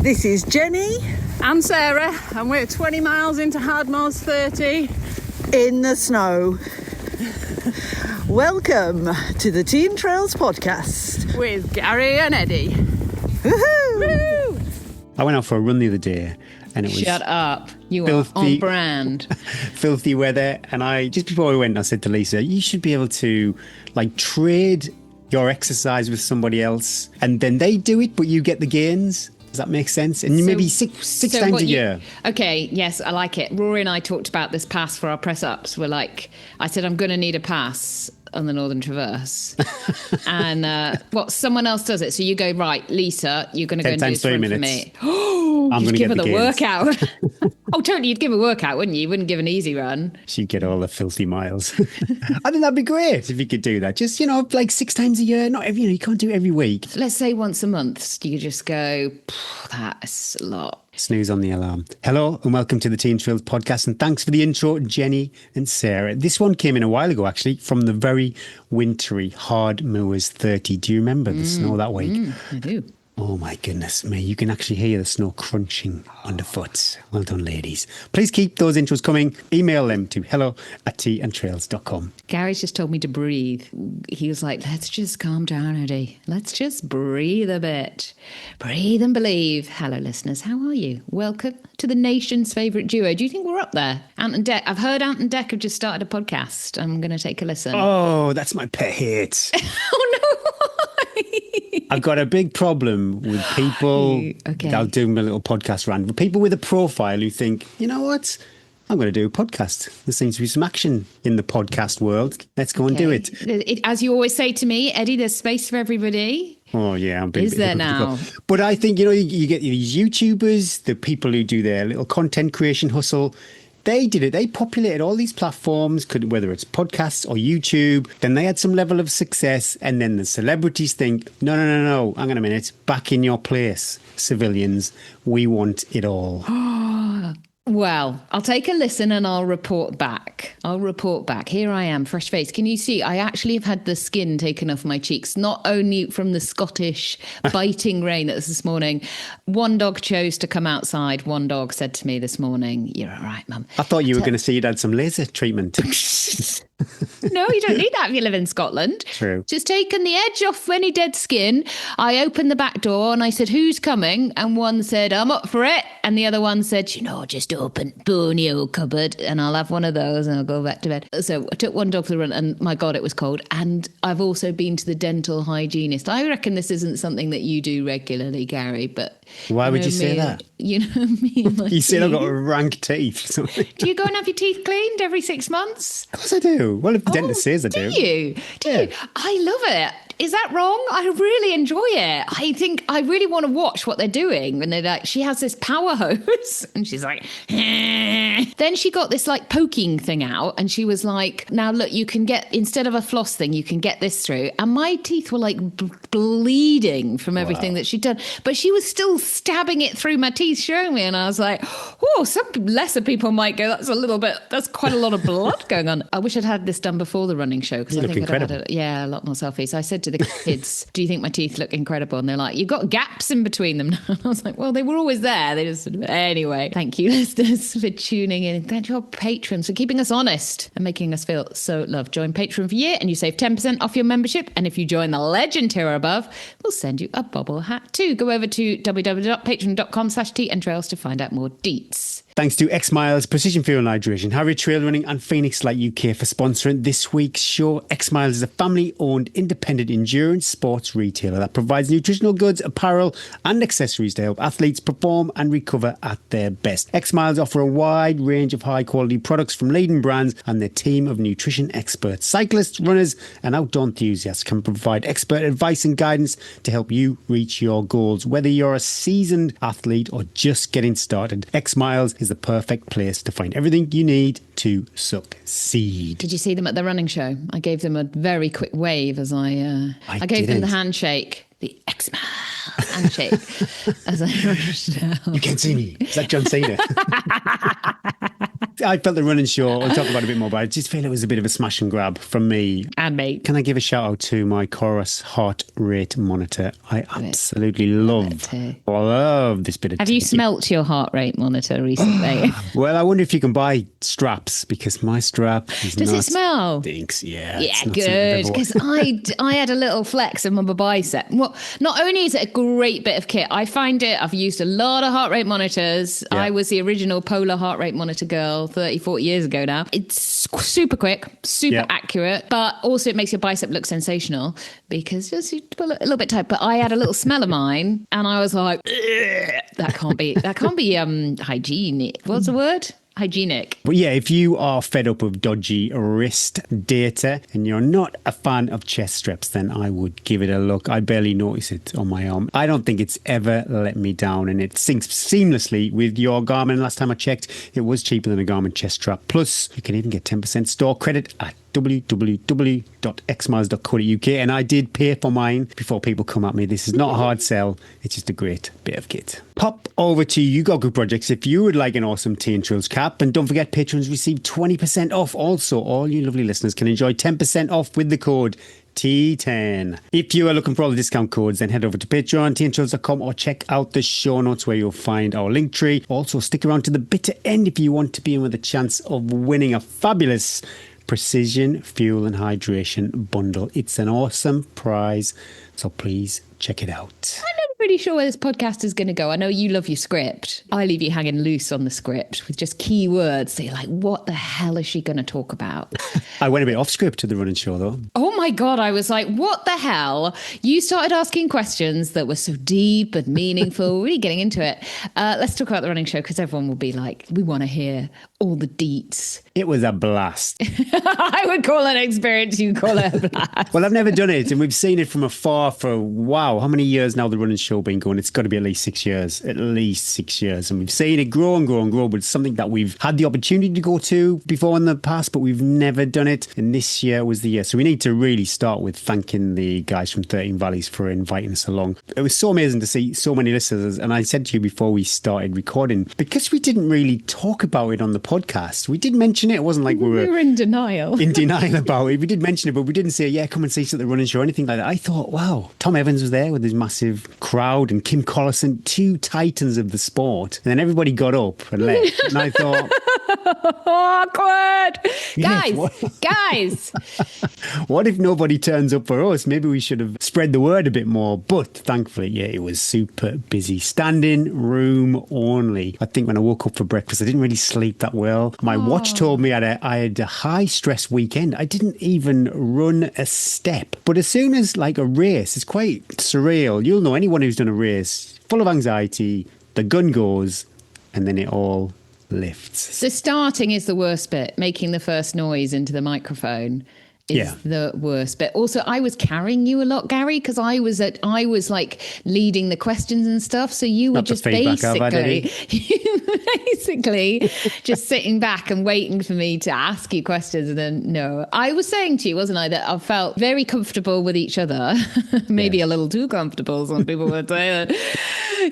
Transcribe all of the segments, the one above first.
This is Jenny and Sarah, and we're 20 miles into Hardmoors 30 in the snow. Welcome to the Teen Trails podcast with Gary and Eddie. Woohoo! Woo! I went out for a run the other day and it was Shut up. You filthy, are on brand. filthy weather. And I, just before we went, I said to Lisa, you should be able to trade your exercise with somebody else and then they do it, but you get the gains. Does that make sense? And maybe six times a year. Okay, yes, I like it. Rory and I talked about this pass for our press-ups. I said, I'm going to need a pass on the Northern Traverse. And someone else does it. So you go, right, Lisa, you're going to go and do this run for me. I'm going to give her the gains. Workout. Oh, totally. You'd give a workout, wouldn't you? You wouldn't give an easy run. She'd get all the filthy miles. I think that'd be great if you could do that. Just, 6 times a year. Not every, you can't do it every week. Let's say once a month. You just go, that's a lot. Snooze on the alarm. Hello and welcome to the Teen Trails podcast, and thanks for the intro, Jenny and Sarah. This one came in a while ago, actually, from the very wintry Hardmoors 30. Do you remember the snow that week? I do. Oh my goodness me, you can actually hear the snow crunching underfoot. Well done, ladies. Please keep those intros coming. Email them to hello@teeandtrails.com. Gary's just told me to breathe. He was like, let's just calm down, Eddie. Let's just breathe a bit. Breathe and believe. Hello, listeners. How are you? Welcome to the nation's favourite duo. Do you think we're up there? Ant and Dec. I've heard Ant and Dec have just started a podcast. I'm going to take a listen. Oh, that's my pet hate. Oh, no. I've got a big problem with people. Okay. I'll do my little podcast rant. But people with a profile who think, you know what? I'm going to do a podcast. There seems to be some action in the podcast world. Let's go and do it. As you always say to me, Eddie, there's space for everybody. Oh, yeah. I'm being Is there now? But I think, you get these YouTubers, the people who do their little content creation hustle. They did it. They populated all these platforms, whether it's podcasts or YouTube. Then they had some level of success. And then the celebrities think, no. Hang on a minute. Back in your place, civilians. We want it all. Well, I'll take a listen and I'll report back. Here I am, fresh face. Can you see? I actually have had the skin taken off my cheeks, not only from the Scottish biting rain that was this morning. One dog chose to come outside. One dog said to me this morning, "You're all right, Mum." I thought you were going to say you'd had some laser treatment. No, you don't need that if you live in Scotland. True. Just taking the edge off any dead skin. I opened the back door and I said, "Who's coming?" And one said, "I'm up for it." And the other one said, just open bony old cupboard and I'll have one of those and I'll go back to bed. So I took one dog for the run and my God, it was cold. And I've also been to the dental hygienist. I reckon this isn't something that you do regularly, Gary, but... Why would you say that? You know me and my You said I've got teeth. rank teeth. Do you go and have your teeth cleaned every 6 months? Of course I do. Well, if the dentist says I do. Do you? I love it. Is that wrong? I really enjoy it. I think I really want to watch what they're doing when they're like, she has this power hose and she's like, then she got this poking thing out and she was like, now look, you can get, instead of a floss thing, you can get this through. And my teeth were bleeding from everything that she'd done, but she was still stabbing it through my teeth, showing me. And I was like, oh, some lesser people might go, that's quite a lot of blood going on. I wish I'd had this done before the running show because I think I'd have had a lot more selfies. I said to the kids, do you think my teeth look incredible? And they're like, you've got gaps in between them. And I was like, well, they were always there. They just, anyway, thank you, listeners, for tuning in. Thank you, our patrons, for keeping us honest and making us feel so loved. Join Patreon for a year and you save 10% off your membership. And if you join the legend tier or above, we'll send you a bobble hat too. Go over to www.patreon.com/teeandtrails to find out more deets. Thanks to X Miles, Precision Fuel and Hydration, Harrier Trail Running and Phoenix Light UK for sponsoring this week's show. X Miles is a family-owned independent endurance sports retailer that provides nutritional goods, apparel and accessories to help athletes perform and recover at their best. X Miles offer a wide range of high-quality products from leading brands, and their team of nutrition experts. Cyclists, runners and outdoor enthusiasts can provide expert advice and guidance to help you reach your goals. Whether you're a seasoned athlete or just getting started, X Miles is the perfect place to find everything you need to succeed. Did you see them at the running show? I gave them a very quick wave as I gave them the handshake, the X-Man handshake as I rushed down. You can't see me. Is that John Cena? I felt the running short. We'll talk about it a bit more, but I just feel it was a bit of a smash and grab from me. And me. Can I give a shout out to my Chorus heart rate monitor? I absolutely love this bit of Have you smelt your heart rate monitor recently? Well, I wonder if you can buy straps, because my strap is Does it smell? Stinks, yeah. Yeah, good. Because I had a little flex of my bicep. Well, not only is it a great bit of kit, I find it, I've used a lot of heart rate monitors. Yeah. I was the original Polar heart rate monitor girl 30, 40 years ago now. It's super quick, super accurate, but also it makes your bicep look sensational because just you pull it a little bit tight. But I had a little smell of mine and I was like, that can't be hygienic. What's the word? Hygienic. But yeah, if you are fed up with dodgy wrist data and you're not a fan of chest straps, then I would give it a look. I barely notice it on my arm. I don't think it's ever let me down, and it syncs seamlessly with your Garmin. Last time I checked, it was cheaper than a Garmin chest strap. Plus, you can even get 10% store credit at www.xmiles.co.uk, and I did pay for mine before people come at me. This is not a hard sell. It's just a great bit of kit. Pop over to You Got Good Projects if you would like an awesome Teen Trails cap, and don't forget patrons receive 20% off. Also, all you lovely listeners can enjoy 10% off with the code T10. If you are looking for all the discount codes, then head over to Patreon, teentrails.com, or check out the show notes where you'll find our link tree. Also, stick around to the bitter end if you want to be in with a chance of winning a fabulous Precision Fuel and Hydration bundle. It's an awesome prize, so please check it out. I'm not really sure where this podcast is going to go. I know you love your script. I leave you hanging loose on the script with just key words. So you're like, what the hell is she going to talk about? I went a bit off script to the running show, though. Oh my God, I was like, what the hell? You started asking questions that were so deep and meaningful. Really getting into it. Let's talk about the running show, because everyone will be like, we want to hear all the deets. It was a blast. I would call it an experience. You call it a blast. Well, I've never done it, and we've seen it from afar for, wow, how many years now the running show been going? It's got to be at least 6 years. At least 6 years. And we've seen it grow and grow and grow, but it's something that we've had the opportunity to go to before in the past, but we've never done it. And this year was the year. So we need to really start with thanking the guys from 13 Valleys for inviting us along. It was so amazing to see so many listeners. And I said to you before we started recording, because we didn't really talk about it on the podcast, we did mention it. It wasn't like we were in denial. In denial about it. We did mention it, but we didn't say, yeah, come and see us at the running show or anything like that. I thought, wow, Tom Evans was there with his massive crowd and Kim Collison, two titans of the sport. And then everybody got up and left. And I thought, awkward. Yeah, Guys. What if nobody turns up for us? Maybe we should have spread the word a bit more. But thankfully, yeah, it was super busy. Standing room only. I think when I woke up for breakfast, I didn't really sleep that well. My watch told me I had a high stress weekend. I didn't even run a step. But as soon as like a race, it's quite surreal. You'll know anyone who's done a race, full of anxiety, the gun goes, and then it all lifts. So starting is the worst bit. Making the first noise into the microphone is the worst bit. Also, I was carrying you a lot, Gary, because I was like leading the questions and stuff. So you were just basically just sitting back and waiting for me to ask you questions. And then no, I was saying to you, wasn't I, that I felt very comfortable with each other, maybe a little too comfortable. Some people would say that.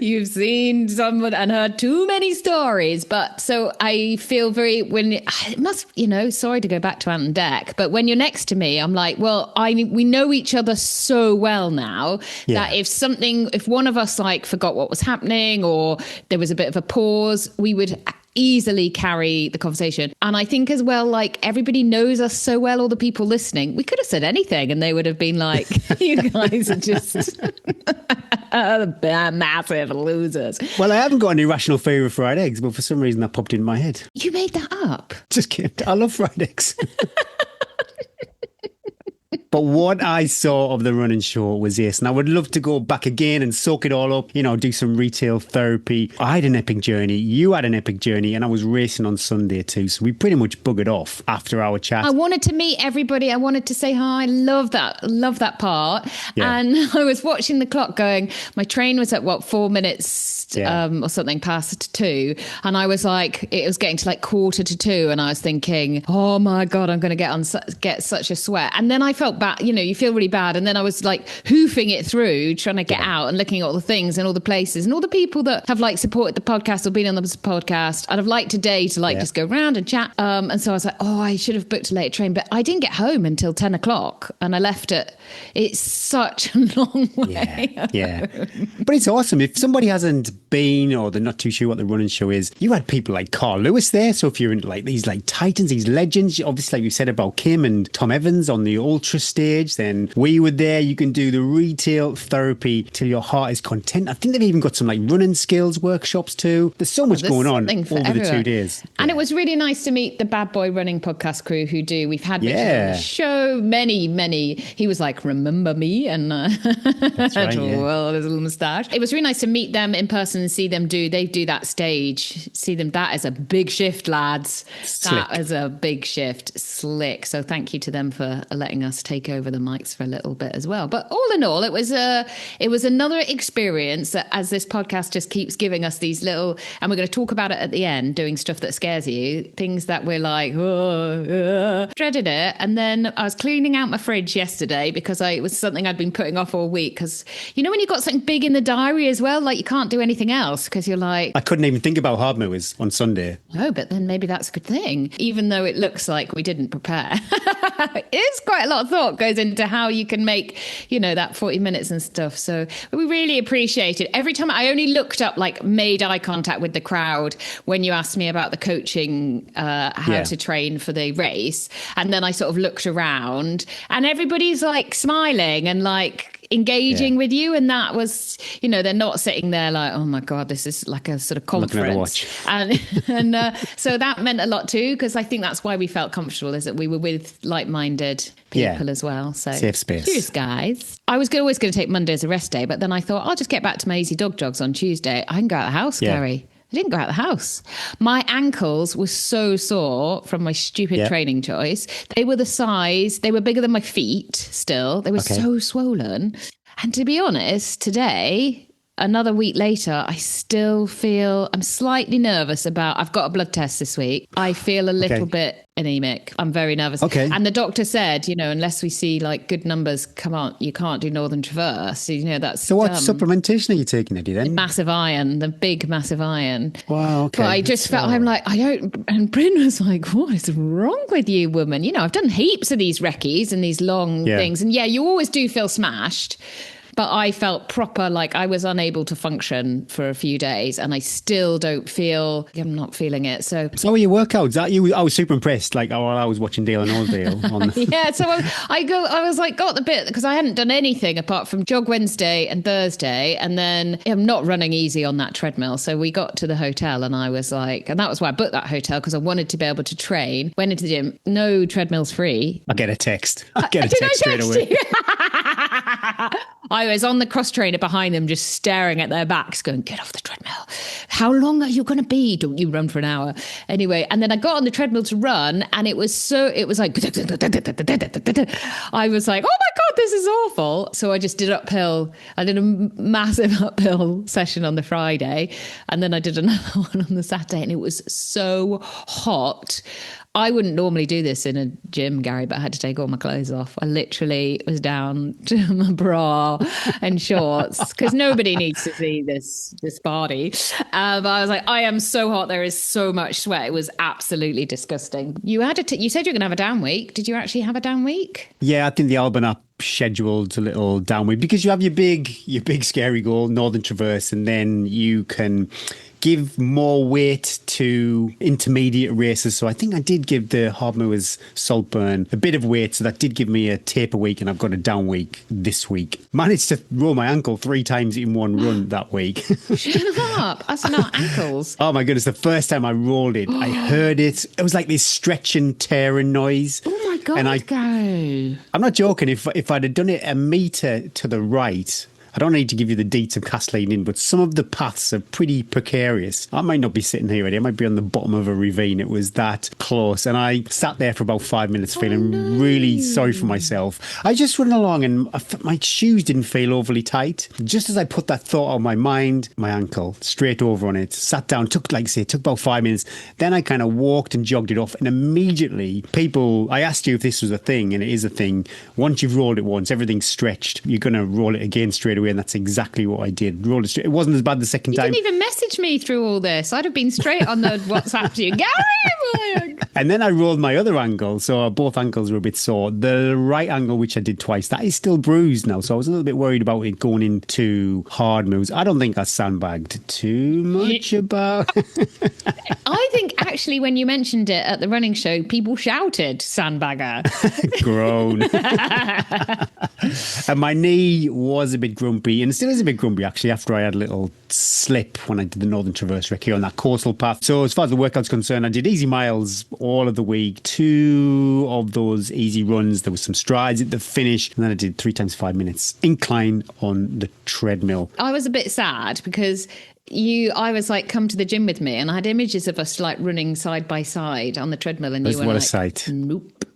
You've seen someone and heard too many stories. But so I feel very, sorry to go back to Ant and Dec, but when you're next to me, I'm like, well, we know each other so well now that if one of us like forgot what was happening or there was a bit of a pause, we would easily carry the conversation. And I think as well, like everybody knows us so well, all the people listening, we could have said anything and they would have been like, you guys are just massive losers. Well, I haven't got an irrational fear of fried eggs, but for some reason that popped in my head. You made that up? Just kidding. I love fried eggs. But what I saw of the running show was this, and I would love to go back again and soak it all up, do some retail therapy. I had an epic journey, you had an epic journey, and I was racing on Sunday too, so we pretty much buggered off after our chat. I wanted to meet everybody. I wanted to say hi. I love that part. Yeah. And I was watching the clock going, my train was at 4 minutes or something past 2, and I was like, it was getting to like 1:45, and I was thinking, oh my God, I'm going to get such a sweat. And then I felt bad, you feel really bad. And then I was like hoofing it through, trying to get out and looking at all the things and all the places and all the people that have like supported the podcast or been on the podcast. I'd have liked today to just go around and chat. And so I was like, oh, I should have booked a later train, but I didn't get home until 10 o'clock and I left it's such a long way. Yeah. But it's awesome. If somebody hasn't been or they're not too sure what the running show is, you had people like Carl Lewis there. So if you're into like these like titans, these legends, obviously like you said about Kim and Tom Evans on the ultra stage, then we were there. You can do the retail therapy till your heart is content. I think they've even got some like running skills workshops too. There's so much going on over the 2 days. And it was really nice to meet the Bad Boy Running podcast crew we've had Richard on the show, many. He was like, remember me? And That's right, well, there's a little moustache. It was really nice to meet them in person and see them do that stage. See them, that is a big shift, lads. Slick. That is a big shift. Slick. So thank you to them for letting us take over the mics for a little bit as well. But all in all, it was another experience that, as this podcast just keeps giving us these little, and we're going to talk about it at the end, doing stuff that scares you, things that we're like, dreaded it. And then I was cleaning out my fridge yesterday because it was something I'd been putting off all week. Because when you've got something big in the diary as well, like you can't do anything else because you're like, I couldn't even think about Hardmoors on Sunday. No, but then maybe that's a good thing, even though it looks like we didn't prepare. It's quite a lot of thought goes into how you can make, that 40 minutes and stuff. So we really appreciate it. Every time I only looked up, like made eye contact with the crowd when you asked me about the coaching, how to train for the race. And then I sort of looked around and everybody's like smiling and like engaging with you, and that was, they're not sitting there like, oh my god, this is like a sort of conference, and so that meant a lot too, because I think that's why we felt comfortable, is that we were with like-minded people as well. So safe space. Cheers, guys. I was always going to take Monday as a rest day, but then I thought I'll just get back to my easy dog jogs on Tuesday. I can go out of the house, Gary. I didn't go out of the house. My ankles were so sore from my stupid training choice. They were they were bigger than my feet still. They were so swollen. And to be honest, today, another week later, I still feel, I'm slightly nervous I've got a blood test this week. I feel a little bit anemic. I'm very nervous. Okay. And the doctor said, unless we see like good numbers come out, you can't do Northern Traverse. That's So what supplementation are you taking, Eddie, then? Massive iron, the big massive iron. Wow, okay. But I just felt, I'm like, and Bryn was like, what is wrong with you, woman? I've done heaps of these recce's and these long things. And you always do feel smashed. But I felt proper, like I was unable to function for a few days, and I still don't feel, I'm not feeling it. So were your workouts? I was super impressed. Like, I was watching Dale and Oldale on so I was like, got the bit, because I hadn't done anything apart from jog Wednesday and Thursday, and then I'm not running easy on that treadmill. So we got to the hotel and I was like, and that was why I booked that hotel, because I wanted to be able to train. Went into the gym, no treadmills free. I get a text. I get a text straight away. I was on the cross trainer behind them, just staring at their backs, going, get off the treadmill. How long are you going to be? Don't you run for an hour? Anyway, and then I got on the treadmill to run, and it was like, I was like, oh my God, this is awful. So I just did uphill. I did a massive uphill session on the Friday, and then I did another one on the Saturday, and it was so hot. I wouldn't normally do this in a gym, Gary, but I had to take all my clothes off. I literally was down to my bra and shorts because nobody needs to see this body. But I was like, I am so hot. There is so much sweat. It was absolutely disgusting. You said you were going to have a down week. Did you actually have a down week? Yeah, I think the Alban app scheduled a little down week because you have your big scary goal, Northern Traverse, and then you can give more weight to intermediate races. So I think I did give the Hardmoors Saltburn a bit of weight. So that did give me a taper week, and I've got a down week this week. Managed to roll my ankle 3 times in one run that week. Shut up. That's not ankles. Oh my goodness. The first time I rolled it, I heard it. It was like this stretching, tearing noise. Oh my God, and go. I'm not joking. If I'd have done it a metre to the right, I don't need to give you the deets of Castlane Inn, but some of the paths are pretty precarious. I might not be sitting here already. I might be on the bottom of a ravine. It was that close. And I sat there for about 5 minutes feeling really sorry for myself. I just run along and my shoes didn't feel overly tight. Just as I put that thought on my mind, my ankle straight over on it, sat down, took about 5 minutes. Then I kind of walked and jogged it off. And immediately I asked you if this was a thing, and it is a thing. Once you've rolled it once, everything's stretched. You're going to roll it again straight away. And that's exactly what I did. Rolled it straight. It wasn't as bad the second time. You didn't even message me through all this. I'd have been straight on the WhatsApp to you. Gary! And then I rolled my other ankle. So both ankles were a bit sore. The right ankle, which I did twice, that is still bruised now. So I was a little bit worried about it going into Hardmoors. I don't think I sandbagged too much about. I think actually when you mentioned it at the running show, people shouted sandbagger. Groan. And my knee was a bit grumpy, and it still is a bit grumpy actually after I had a little slip when I did the Northern Traverse Recce on that coastal path. So as far as the workout's concerned, I did easy miles all of the week, 2 of those easy runs. There was some strides at the finish, and then I did 3 times 5 minutes incline on the treadmill. I was a bit sad because I was like, come to the gym with me, and I had images of us like running side by side on the treadmill, and you were what like, a sight.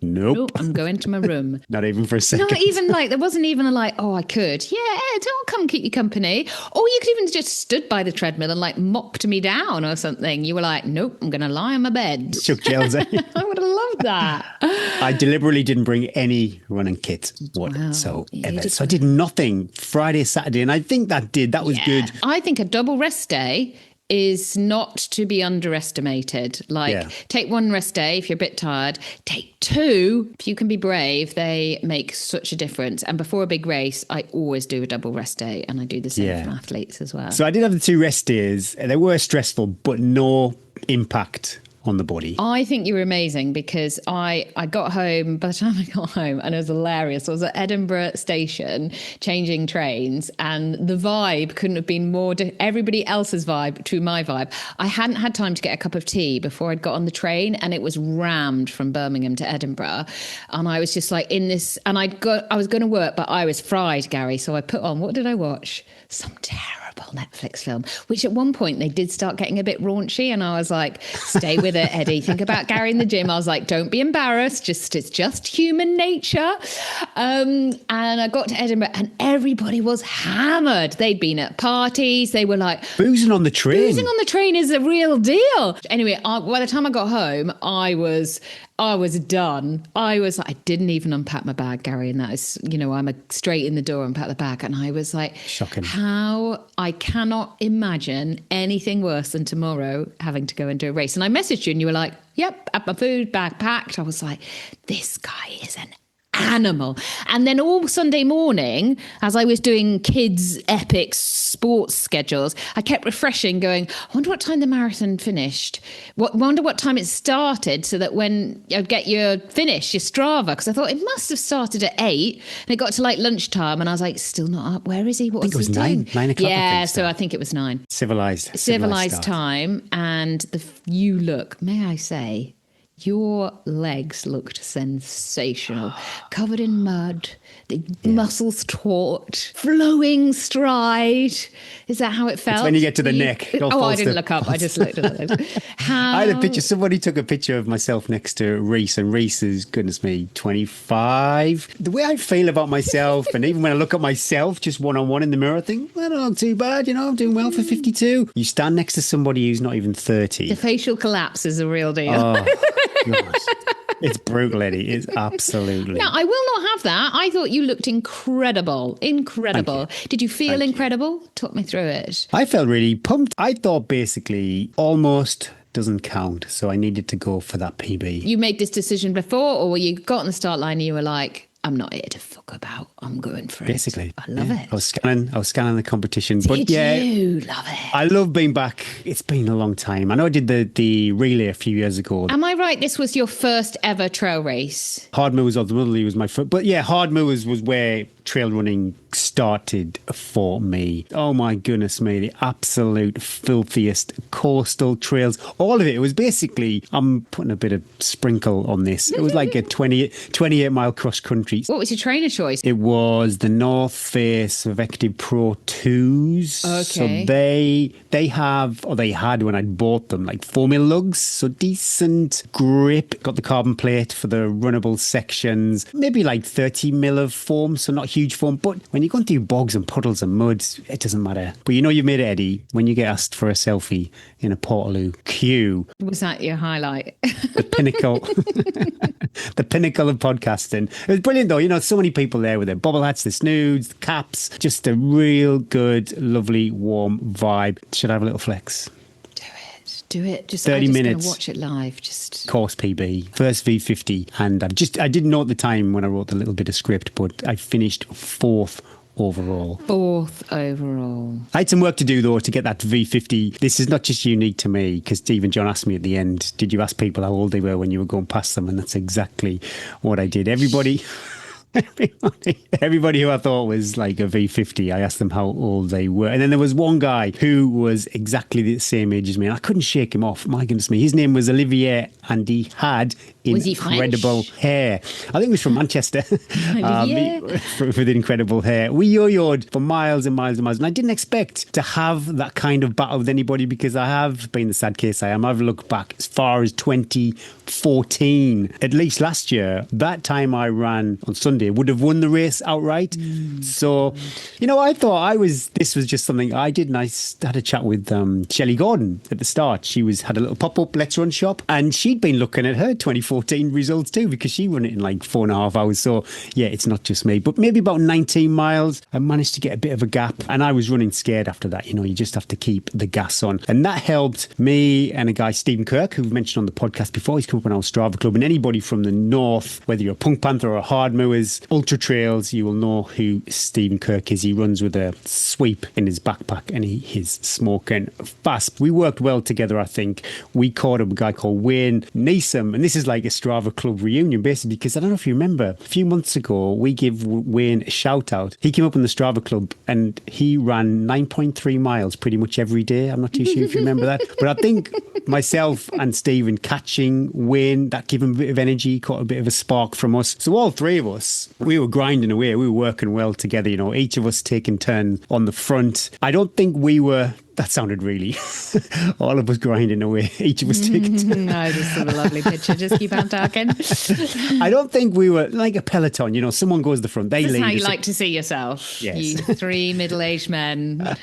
Nope, I'm going to my room. Not even for a second. Not even like, there wasn't even a like, oh, I could. Yeah, Ed, I'll come keep you company. Or you could even just stood by the treadmill and like mopped me down or something. You were like, nope, I'm going to lie on my bed. Chuck gels. I would have loved that. I deliberately didn't bring any running kit whatsoever. So I did nothing Friday, Saturday, and I think that was good. I think a double rest day is not to be underestimated. Take 1 rest day if you're a bit tired. Take 2 if you can be brave. They make such a difference. And before a big race, I always do a double rest day, and I do the same for athletes as well. So I did have the 2 rest days. They were stressful, but no impact on the body. I think you were amazing because I got home, by the time I got home, and it was hilarious. I was at Edinburgh station changing trains, and the vibe couldn't have been more, everybody else's vibe to my vibe. I hadn't had time to get a cup of tea before I'd got on the train, and it was rammed from Birmingham to Edinburgh. And I was just like in this, and I was going to work, but I was fried, Gary. So I put on, what did I watch? Some terrible Netflix film, which at one point they did start getting a bit raunchy, and I was like, stay with it, Eddie. Think about Gary in the gym. I was like, don't be embarrassed. It's just human nature. And I got to Edinburgh, and everybody was hammered. They'd been at parties. They were like, boozing on the train. Boozing on the train is a real deal. Anyway, by the time I got home, I was done. I didn't even unpack my bag, Gary, and that is, I'm straight in the door, unpack the bag, and I was like, shocking. How I cannot imagine anything worse than tomorrow having to go and do a race. And I messaged you, and you were like, yep, had my food bag packed. I was like, this guy is an animal. And then all Sunday morning, as I was doing kids' epic sports schedules, I kept refreshing, going, I wonder what time the marathon finished. Wonder what time it started, so that when I'd get your finish, your Strava, because I thought it must have started at 8, and it got to like lunchtime, and I was like, still not up. Where is he? What was he doing? I think it was 9 o'clock. Yeah, so I think it was 9. Civilized time. And you look, may I say, your legs looked sensational, covered in mud, the muscles taut, flowing stride. Is that how it felt? It's when you get to the neck. I didn't look up. I just looked at it. I had a picture. Somebody took a picture of myself next to Reese, and Reese is, goodness me, 25. The way I feel about myself, and even when I look at myself just one-on-one in the mirror, I think, well, not too bad, I'm doing well for 52. You stand next to somebody who's not even 30. The facial collapse is a real deal. Oh. It's brutal, Eddie. It's absolutely. No, I will not have that. I thought you looked incredible. Incredible. Did you feel incredible? Talk me through it. I felt really pumped. I thought basically almost doesn't count, so I needed to go for that PB. You made this decision before, or you got on the start line and you were like, I'm not here to fuck about. I'm going for it. Basically. I love it. I was scanning the competition. Did you love it? I love being back. It's been a long time. I know I did the relay a few years ago. Am I right? This was your first ever trail race? Hardmoors ultimately was my first. But yeah, Hardmoors was where trail running started for me. Oh my goodness me, the absolute filthiest coastal trails. All of it. It was basically, I'm putting a bit of sprinkle on this. It was like a 28 mile cross country. What was your trainer choice? It was the North Face Vective Pro 2s. Okay. So they have, or they had when I bought them, like 4mm lugs. So decent grip. Got the carbon plate for the runnable sections. Maybe like 30mm of foam, so not huge foam. But when you're going through bogs and puddles and mud, it doesn't matter. But you know you've made it, Eddie, when you get asked for a selfie in a Portaloo queue. Was that your highlight? The pinnacle. The pinnacle of podcasting. It was brilliant though. You know, so many people there with their bobble hats, their snoods, the caps. Just a real good, lovely, warm vibe. Should I have a little flex? Do it. Just 30 minutes. Gonna watch it live. Just Course PB, first V50. And I didn't know at the time when I wrote the little bit of script, but I finished 4th overall. 4th overall. I had some work to do though to get that V50. This is not just unique to me, because Steve and John asked me at the end, did you ask people how old they were when you were going past them? And that's exactly what I did. Everybody who I thought was like a V50, I asked them how old they were. And then there was one guy who was exactly the same age as me, and I couldn't shake him off. My goodness me. His name was Olivier, and he had incredible hair. I think he was from Manchester. With incredible hair. We yo-yoed for miles and miles and miles. And I didn't expect to have that kind of battle with anybody, because I have been the sad case I am. I've looked back as far as 2014, at least last year. That time I ran on Sunday would have won the race outright. So, you know, I thought this was just something I did. And I had a chat with Shelley Gordon at the start. She had a little pop-up Let's Run shop, and she'd been looking at her 2014 results too, because she ran it in like 4.5 hours. So yeah, it's not just me, but maybe about 19 miles, I managed to get a bit of a gap, and I was running scared after that. You know, you just have to keep the gas on. And that helped me and a guy, Stephen Kirk, who we've mentioned on the podcast before. He's come up on our Strava club, and anybody from the north, whether you're a Punk Panther or a Hardmoors Ultra Trails, you will know who Stephen Kirk is. He runs with a sweep in his backpack, and he is smoking fast. We worked well together, I think. We caught up a guy called Wayne Neeson, and this is like a Strava club reunion, basically, because I don't know if you remember, a few months ago, we gave Wayne a shout out. He came up in the Strava club, and he ran 9.3 miles pretty much every day. I'm not too sure if you remember that, but I think myself and Stephen catching Wayne, that gave him a bit of energy, caught a bit of a spark from us. So all three of us, we were grinding away. We were working well together, you know, each of us taking turns on the front. I don't think we were... That sounded really... all of us grinding away, each of us taking turns. No, just a lovely picture. Just keep on talking. I don't think we were like a peloton, you know, someone goes to the front, they This is lead how you us. like to see yourself. Yes. You 3 middle-aged men.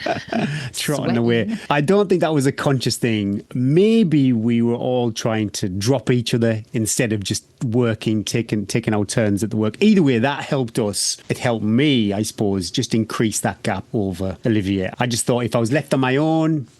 Trotting away. I don't think that was a conscious thing. Maybe we were all trying to drop each other instead of just working, taking our turns at the work. Either way, that helped us. It helped me, I suppose, just increase that gap over Olivier. I just thought if I was left on my own,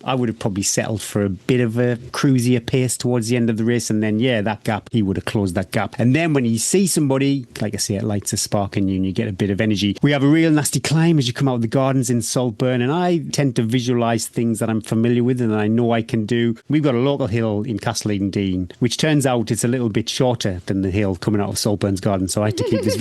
I would have probably settled for a bit of a cruisier pace towards the end of the race. And then, yeah, that gap, he would have closed that gap. And then when you see somebody, like I say, it lights a spark in you and you get a bit of energy. We have a real nasty climb as you come out of the gardens in Saltburn, and I tend to visualise things that I'm familiar with and I know I can do. We've got a local hill in Castle Eden Dean, which turns out it's a little bit shorter than the hill coming out of Saltburn's garden. So I had to keep this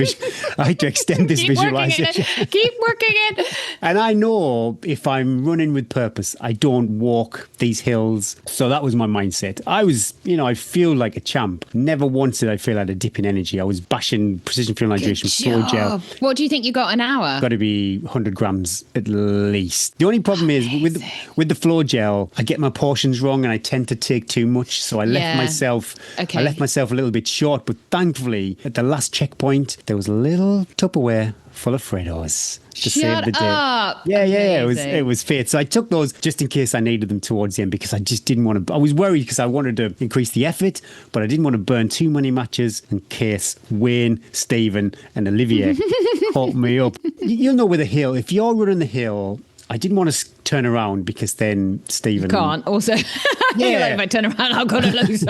I had to extend this visualisation. Keep working it. And I know if I'm running with purpose, I don't walk these hills. So that was my mindset. I was, you know, I feel like a champ. Never once did I feel I had a dip in energy. I was bashing precision fuel hydration, floor gel. What do you think you got an hour? Got to be 100 grams at least. The only problem is with the floor gel, I get my portions wrong and I tend to take too much. So I left myself a little bit short. But thankfully, at the last checkpoint, there was a little Tupperware full of Freddos to save the day. Up. Yeah, it was fate. So I took those just in case I needed them towards the end, because I just didn't want to. I was worried because I wanted to increase the effort, but I didn't want to burn too many matches in case Wayne, Stephen, and Olivier caught me up. You'll know with a hill, if you're running the hill, I didn't want to turn around because then Stephen... Can't. Also, you're like, if I turn around, I'm going to lose.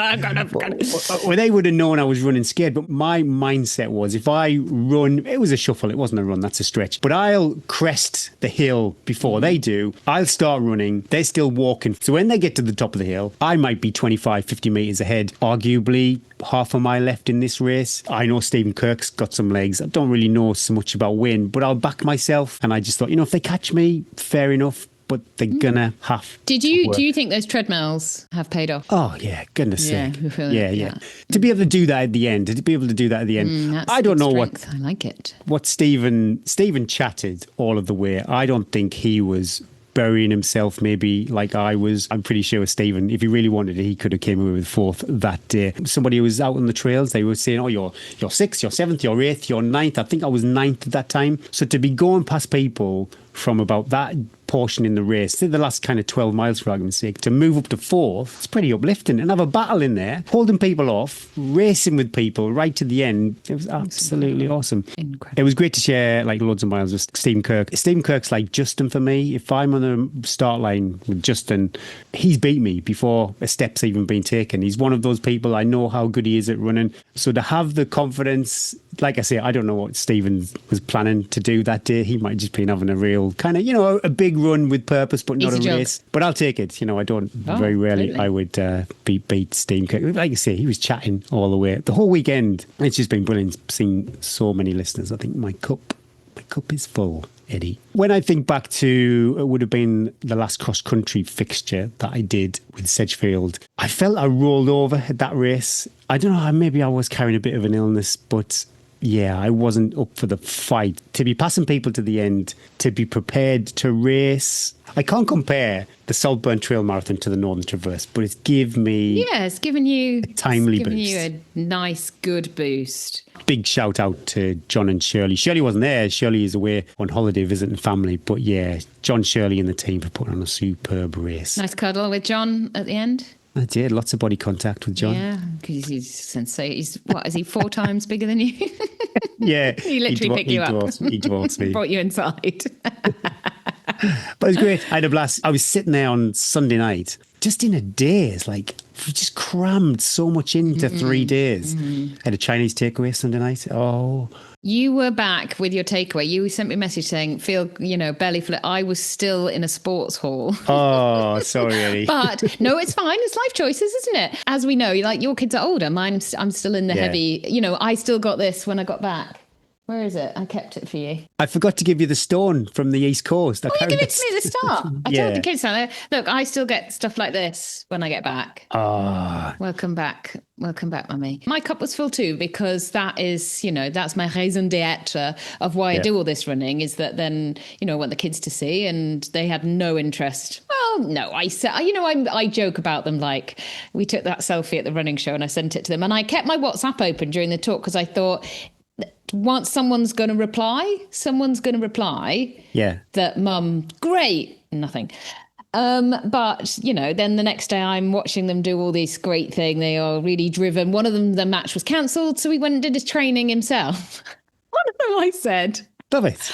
Well, they would have known I was running scared, but my mindset was if I run... It was a shuffle. It wasn't a run. That's a stretch. But I'll crest the hill before they do. I'll start running. They're still walking. So when they get to the top of the hill, I might be 25, 50 metres ahead. Arguably, half a mile left in this race. I know Stephen Kirk's got some legs. I don't really know so much about Wayne, but I'll back myself. And I just thought, if they catch me, fair enough. But they're gonna have. Do you think those treadmills have paid off? Oh yeah, goodness sake. Yeah. To be able to do that at the end, I don't know strength. I like it. what Stephen chatted all of the way. I don't think he was burying himself maybe like I was. I'm pretty sure Stephen, if he really wanted it, he could have came away with fourth that day. Somebody who was out on the trails, they were saying, oh, you're sixth, you're seventh, you're eighth, you're ninth. I think I was ninth at that time. So to be going past people from about that portion in the race, the last kind of 12 miles for argument's sake, to move up to fourth, it's pretty uplifting. And have a battle in there, holding people off, racing with people right to the end. It was absolutely awesome. Incredible. It was great to share like loads of miles with Stephen Kirk. Stephen Kirk's like Justin for me. If I'm on the start line with Justin, he's beat me before a step's even been taken. He's one of those people, I know how good he is at running. So to have the confidence, like I say, I don't know what Stephen was planning to do that day. He might just been having a real kind of, a big run with purpose, but not Easy a joke. race. But I'll take it. I don't, very rarely totally. I would beat Stephen Kirk. Like I say, he was chatting all the way. The whole weekend, it's just been brilliant seeing so many listeners. I think my cup is full, Eddie. When I think back to, it would have been the last cross-country fixture that I did with Sedgefield, I felt I rolled over at that race. I don't know, maybe I was carrying a bit of an illness, but yeah, I wasn't up for the fight. To be passing people to the end, to be prepared to race. I can't compare the Saltburn Trail Marathon to the Northern Traverse, but it's given you a timely boost. you a nice, good boost. Big shout out to John and Shirley. Shirley wasn't there. Shirley is away on holiday visiting family. But yeah, John, Shirley and the team for putting on a superb race. Nice cuddle with John at the end. I did. Lots of body contact with John. Yeah, because he's sensational. Is he 4 times bigger than you? Yeah. He literally picked you up. He dwarfs me. Brought you inside. But it was great. I had a blast. I was sitting there on Sunday night, just in a daze, like we just crammed so much into 3 days. Had a Chinese takeaway Sunday night. Oh. You were back with your takeaway. You sent me a message saying, feel, belly full. I was still in a sports hall. Oh, sorry, Eddie. But no, it's fine. It's life choices, isn't it? As we know, like your kids are older. I'm still in the heavy, I still got this when I got back. Where is it? I kept it for you. I forgot to give you the stone from the East Coast. You give it to me at the start. I Yeah. told the kids, look, I still get stuff like this when I get back. Ah. Welcome back. Welcome back, Mummy. My cup was full too, because that is, that's my raison d'etre of why I do all this running, is that then, I want the kids to see, and they had no interest. Well, no, I said, I joke about them, like we took that selfie at the running show and I sent it to them, and I kept my WhatsApp open during the talk because I thought, once someone's going to reply that Mum, great, nothing. But, then the next day I'm watching them do all this great thing. They are really driven. One of them, the match was cancelled, so he went and did his training himself. One of them I said, Love it.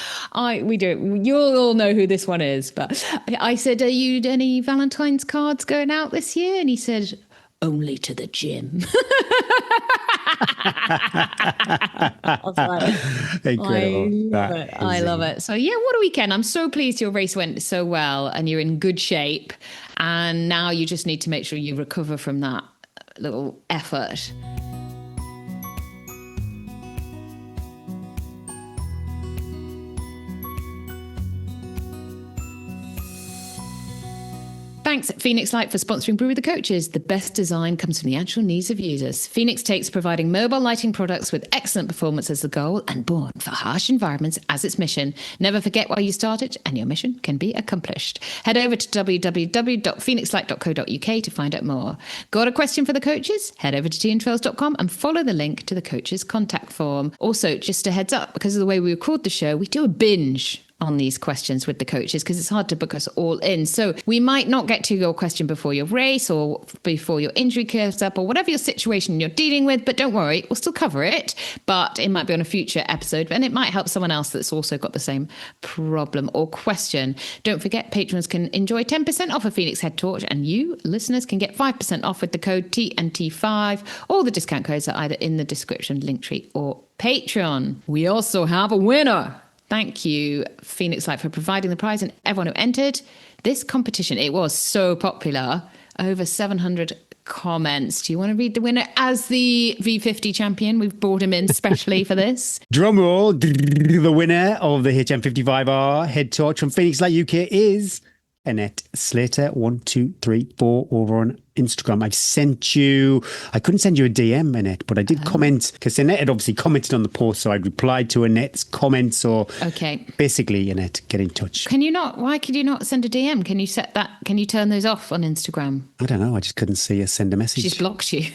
we do it. You'll all know who this one is, but I said, are you any Valentine's cards going out this year? And he said, only to the gym. I was like, Incredible. I love it. So yeah, what a weekend. I'm so pleased your race went so well and you're in good shape. And now you just need to make sure you recover from that little effort. Thanks, Phoenix Light, for sponsoring Brew with the Coaches. The best design comes from the actual needs of users. Phoenix takes providing mobile lighting products with excellent performance as the goal, and born for harsh environments as its mission. Never forget why you started, and your mission can be accomplished. Head over to www.phoenixlight.co.uk to find out more. Got a question for the coaches? Head over to tntrails.com and follow the link to the coaches' contact form. Also, just a heads up, because of the way we record the show, we do a binge on these questions with the coaches because it's hard to book us all in. So we might not get to your question before your race or before your injury clears up or whatever your situation you're dealing with, but don't worry, we'll still cover it, but it might be on a future episode and it might help someone else that's also got the same problem or question. Don't forget, patrons can enjoy 10% off a Phoenix Head Torch, and you listeners can get 5% off with the code TNT5. All the discount codes are either in the description, Linktree or Patreon. We also have a winner. Thank you, Phoenix Light, for providing the prize and everyone who entered this competition. It was so popular. Over 700 comments. Do you want to read the winner? As the V50 champion, we've brought him in specially for this. Drum roll. The winner of the HM55R head torch from Phoenix Light UK is Annette Slater 1234 over on Instagram. I couldn't send you a DM, Annette, but I did comment, because Annette had obviously commented on the post, so I'd replied to Annette's comments. So basically, Annette, get in touch. Why could you not send a DM? Can you set that? Can you turn those off on Instagram? I don't know. I just couldn't see her send a message. She's blocked you.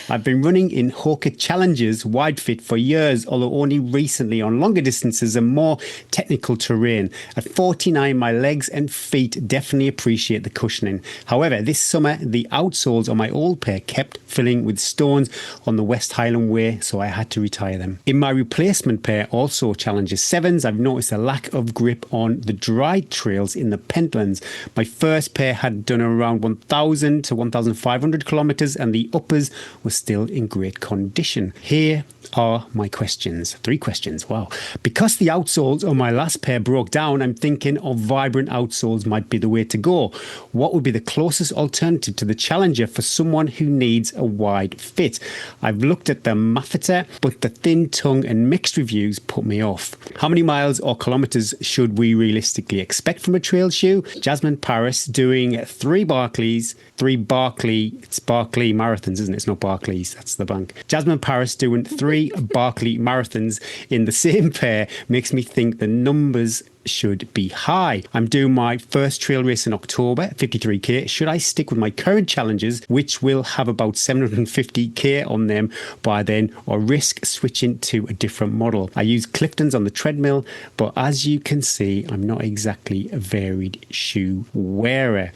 I've been running in Hoka Challenges wide fit for years, although only recently on longer distances and more technical terrain. At 49, my legs and feet definitely appreciate the cushioning. However, this summer, the outsoles on my old pair kept filling with stones on the West Highland Way, so I had to retire them. In my replacement pair, also Challenges 7s, I've noticed a lack of grip on the dry trails in the Pentlands. My first pair had done around 1,000 to 1,500 kilometres and the uppers were still in great condition. Here are my questions. 3 questions. Wow. Because the outsoles on my last pair broke down, I'm thinking of vibrant outsoles might be the way to go. What would be the closest alternative to the Challenger for someone who needs a wide fit? I've looked at the Mafeter, but the thin tongue and mixed reviews put me off. How many miles or kilometres should we realistically expect from a trail shoe? Jasmine Paris doing 3 Barclays, it's Barclay Marathons, isn't it? It's not Barclays, that's the bank. Jasmine Paris doing 3 Barclay Marathons in the same pair makes me think the numbers should be high. I'm doing my first trail race in October, 53k. Should I stick with my current challenges, which will have about 750k on them by then, or risk switching to a different model? I use Cliftons on the treadmill, but as you can see, I'm not exactly a varied shoe wearer.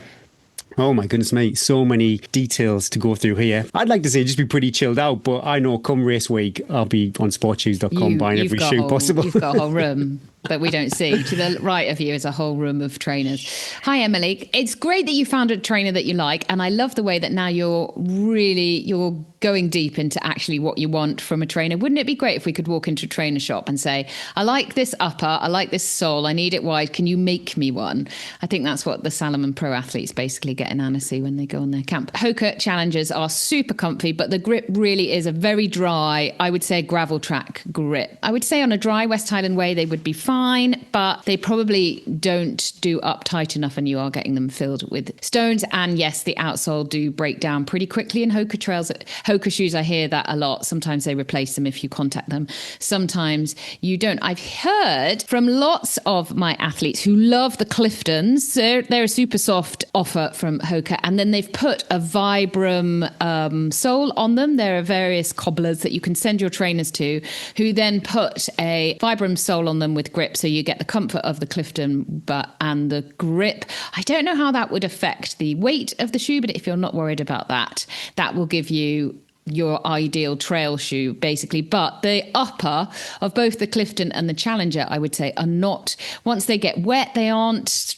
Oh my goodness me, so many details to go through here. I'd like to say just be pretty chilled out, but I know come race week, I'll be on sportshoes.com buying every shoe possible. You've got a whole room that we don't see. To the right of you is a whole room of trainers. Hi, Emily. It's great that you found a trainer that you like, and I love the way that now you're going deep into actually what you want from a trainer. Wouldn't it be great if we could walk into a trainer shop and say, I like this upper, I like this sole, I need it wide, can you make me one? I think that's what the Salomon Pro athletes basically get in Annecy when they go on their camp. Hoka Challengers are super comfy, but the grip really is a very dry, I would say gravel track grip. I would say on a dry West Highland Way they would be fine, but they probably don't do up tight enough and you are getting them filled with stones. And yes, the outsole do break down pretty quickly in Hoka shoes. I hear that a lot. Sometimes they replace them if you contact them. Sometimes you don't. I've heard from lots of my athletes who love the Cliftons. They're a super soft offer from Hoka. And then they've put a Vibram sole on them. There are various cobblers that you can send your trainers to who then put a Vibram sole on them with grip. So you get the comfort of the Clifton and the grip. I don't know how that would affect the weight of the shoe, but if you're not worried about that, that will give you your ideal trail shoe, basically. But the upper of both the Clifton and the Challenger, I would say, are not, once they get wet, they aren't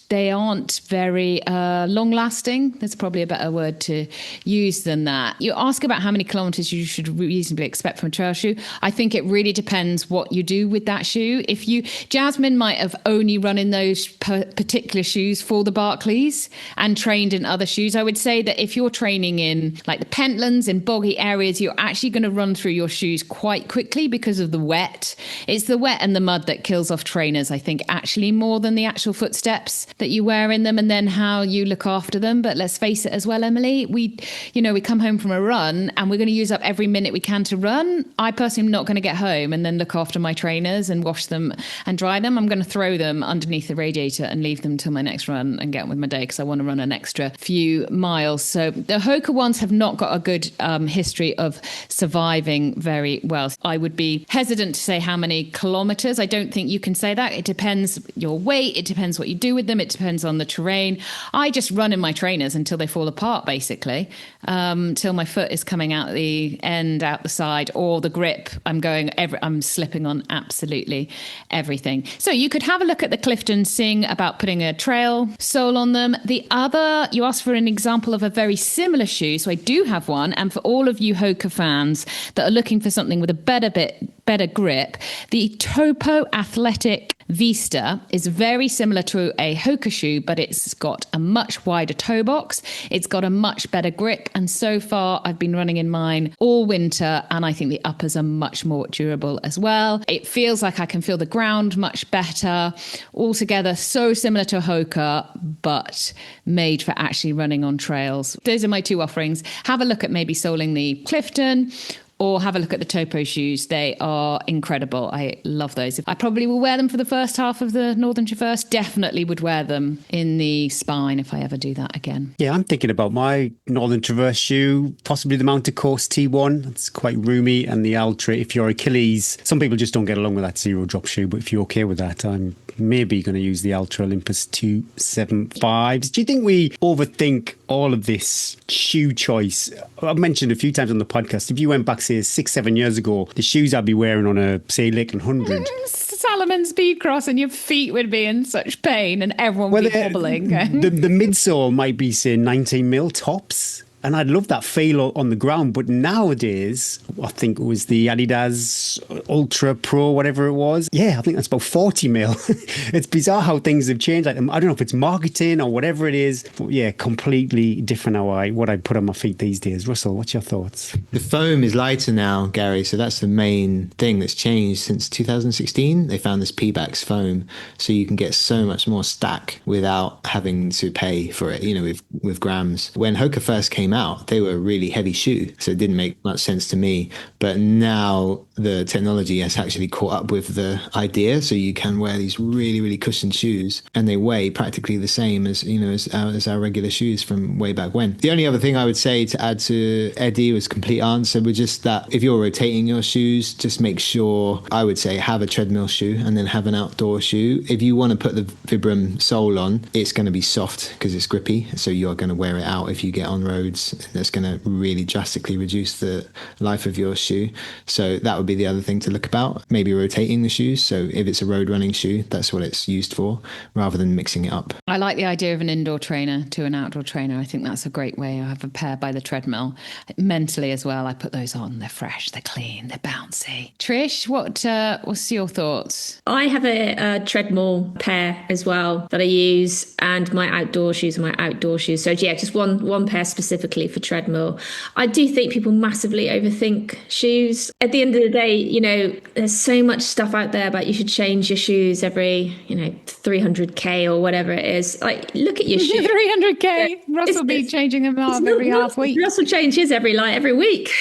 very long lasting. There's probably a better word to use than that. You ask about how many kilometers you should reasonably expect from a trail shoe. I think it really depends what you do with that shoe. Jasmine might have only run in those particular shoes for the Barclays and trained in other shoes. I would say that if you're training in like the Pentlands, in boggy areas, you're actually going to run through your shoes quite quickly because of the wet. It's the wet and the mud that kills off trainers, I think, actually more than the actual footsteps that you wear in them and then how you look after them. But let's face it as well, Emily, we come home from a run and we're going to use up every minute we can to run. I personally am not going to get home and then look after my trainers and wash them and dry them. I'm going to throw them underneath the radiator and leave them till my next run and get on with my day because I want to run an extra few miles. So the Hoka ones have not got a good history of surviving very well. I would be hesitant to say how many kilometers. I don't think you can say that. It depends your weight. It depends what you do with them. It depends on the terrain. I just run in my trainers until they fall apart, basically, till my foot is coming out the end, out the side, or the grip. I'm slipping on absolutely everything. So you could have a look at the Clifton, seeing about putting a trail sole on them. The other, you asked for an example of a very similar shoe. So I do have one. And for all of you Hoka fans that are looking for something with a better better grip. The Topo Athletic Vista is very similar to a Hoka shoe, but it's got a much wider toe box. It's got a much better grip. And so far, I've been running in mine all winter, and I think the uppers are much more durable as well. It feels like I can feel the ground much better. Altogether, so similar to a Hoka, but made for actually running on trails. Those are my two offerings. Have a look at maybe soling the Clifton, or have a look at the Topo shoes. They are incredible. I love those. I probably will wear them for the first half of the Northern Traverse. Definitely would wear them in the spine if I ever do that again. Yeah, I'm thinking about my Northern Traverse shoe, possibly the Mountain Course T1. It's quite roomy, and the Ultra, if you're Achilles. Some people just don't get along with that zero drop shoe, but if you're okay with that, I'm maybe going to use the Ultra Olympus 275s. Do you think we overthink all of this shoe choice? I've mentioned a few times on the podcast, if you went back, say, 6-7 years ago, the shoes I'd be wearing on a, say, Lakeland 100. Salomon Speedcross, and your feet would be in such pain and everyone would be wobbling. The midsole might be, say, 19 mil tops. And I'd love that feel on the ground. But nowadays, I think it was the Adidas Ultra Pro, whatever it was. Yeah, I think that's about 40 mil. It's bizarre how things have changed. Like, I don't know if it's marketing or whatever it is. But yeah, completely different what I put on my feet these days. Russell, what's your thoughts? The foam is lighter now, Gary. So that's the main thing that's changed since 2016. They found this Pebax foam. So you can get so much more stack without having to pay for it, with grams. When Hoka first came out, they were a really heavy shoe, so it didn't make much sense to me. But now the technology has actually caught up with the idea, so you can wear these really, really cushioned shoes, and they weigh practically the same as our regular shoes from way back when. The only other thing I would say to add to Eddie was complete answer, was just that if you're rotating your shoes, just make sure, I would say, have a treadmill shoe and then have an outdoor shoe. If you want to put the Vibram sole on, it's going to be soft because it's grippy, so you're going to wear it out if you get on roads. That's going to really drastically reduce the life of your shoe. So that would be the other thing to look about. Maybe rotating the shoes. So if it's a road running shoe, that's what it's used for, rather than mixing it up. I like the idea of an indoor trainer to an outdoor trainer. I think that's a great way. I have a pair by the treadmill. Mentally as well, I put those on. They're fresh, they're clean, they're bouncy. Trish, what's your thoughts? I have a treadmill pair as well that I use, and my outdoor shoes are my outdoor shoes. So yeah, just one pair specifically for treadmill. I do think people massively overthink shoes. At the end of the day, there's so much stuff out there about you should change your shoes every, 300k or whatever it is. Like, look at your shoes. 300k. Russell be changing them off every half week. Russell changes every week.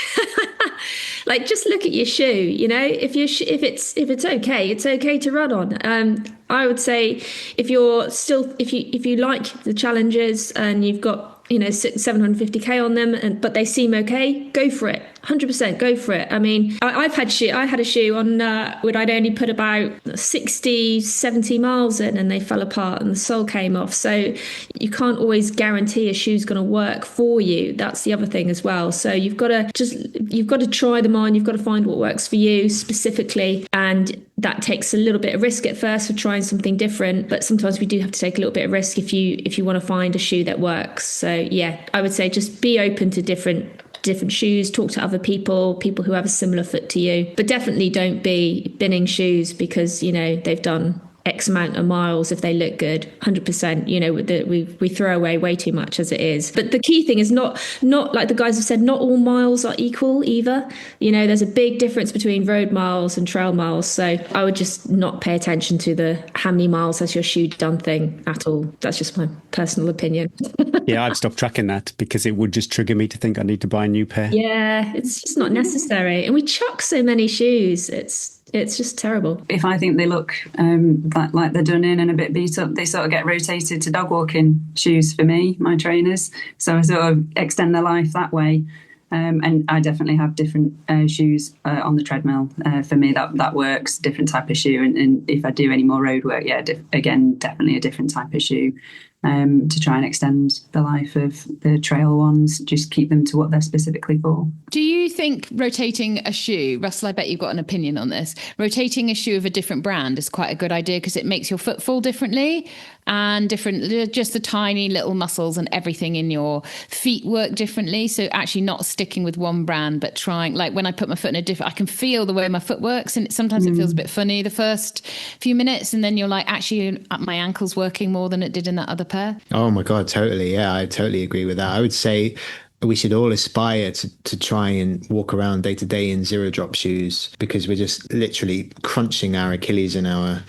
Like, just look at your shoe. If it's okay, it's okay to run on. I would say if you like the challenges and you've got 750k on them, but they seem okay, go for it. 100% go for it. I mean, I had a shoe on where I'd only put about 60-70 miles in, and they fell apart and the sole came off. So you can't always guarantee a shoe's going to work for you. That's the other thing as well. So you've got to try them on. You've got to find what works for you specifically, and that takes a little bit of risk at first for trying something different. But sometimes we do have to take a little bit of risk if you want to find a shoe that works. So yeah, I would say just be open to different shoes, talk to other people who have a similar foot to you, but definitely don't be binning shoes because they've done X amount of miles if they look good. 100%. We throw away way too much as it is. But the key thing is not like the guys have said, not all miles are equal either. There's a big difference between road miles and trail miles. So I would just not pay attention to the how many miles has your shoe done thing at all. That's just my personal opinion. Yeah, I've stopped tracking that because it would just trigger me to think I need to buy a new pair. Yeah, it's just not necessary. And we chuck so many shoes. It's just terrible. If I think they look like they're done in and a bit beat up, they sort of get rotated to dog walking shoes for me, my trainers. So I sort of extend their life that way. And I definitely have different shoes on the treadmill. For me, that works, different type of shoe. And if I do any more road work, again, definitely a different type of shoe. To try and extend the life of the trail ones, just keep them to what they're specifically for. Do you think rotating a shoe, Russell, I bet you've got an opinion on this, rotating a shoe of a different brand is quite a good idea because it makes your foot fall differently? and different, just the tiny little muscles and everything in your feet work differently. So actually not sticking with one brand, but trying, like when I put my foot in a different, I can feel the way my foot works, and sometimes it feels a bit funny the first few minutes, and then you're like, actually my ankle's working more than it did in that other pair. Oh my God, totally. Yeah, I totally agree with that. I would say we should all aspire to try and walk around day to day in zero drop shoes, because we're just literally crunching our Achilles and our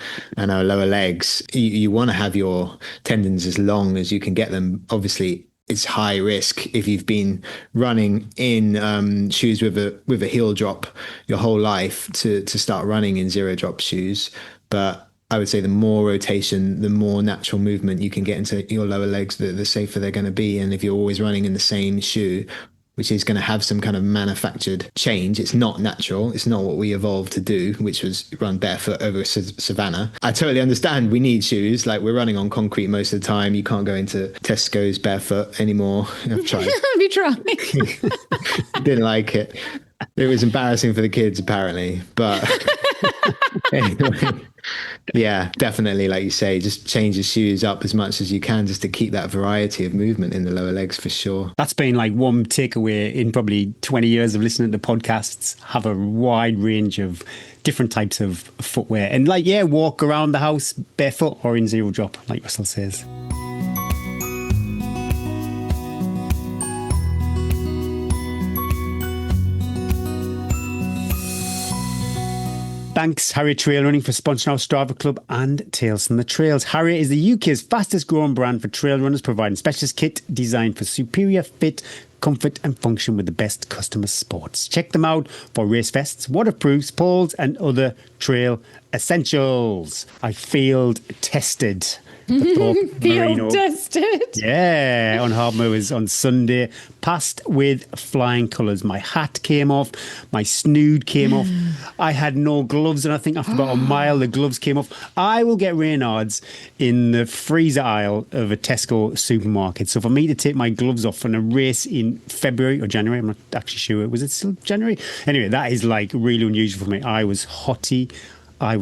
lower legs. You want to have your tendons as long as you can get them. Obviously, it's high risk if you've been running in shoes with a heel drop your whole life to start running in zero drop shoes. But I would say the more rotation, the more natural movement you can get into your lower legs, the safer they're going to be. And if you're always running in the same shoe, which is going to have some kind of manufactured change, it's not natural. It's not what we evolved to do, which was run barefoot over a savannah. I totally understand we need shoes. Like, we're running on concrete most of the time. You can't go into Tesco's barefoot anymore. I've tried. Have you tried? Didn't like it. It was embarrassing for the kids, apparently. But anyway, yeah, definitely, like you say, just change the shoes up as much as you can just to keep that variety of movement in the lower legs, for sure. That's been like one takeaway in probably 20 years of listening to podcasts. Have a wide range of different types of footwear, and like, yeah, walk around the house barefoot or in zero drop, like Russell says. Thanks, Harrier Trail Running, for sponsoring our Strava Club and Tales from the Trails. Harrier is the UK's fastest growing brand for trail runners, providing specialist kit designed for superior fit, comfort and function with the best customer sports. Check them out for race vests, waterproofs, poles and other trail essentials. I field tested the Field tested. Yeah, on Hardmoors on Sunday. Passed with flying colours. My hat came off. My snood came off. I had no gloves, and I think after about a mile, the gloves came off. I will get Reynards in the freezer aisle of a Tesco supermarket. So for me to take my gloves off on a race in February or January, I'm not actually sure. Was it still January? Anyway, that is like really unusual for me. I was a hottie. I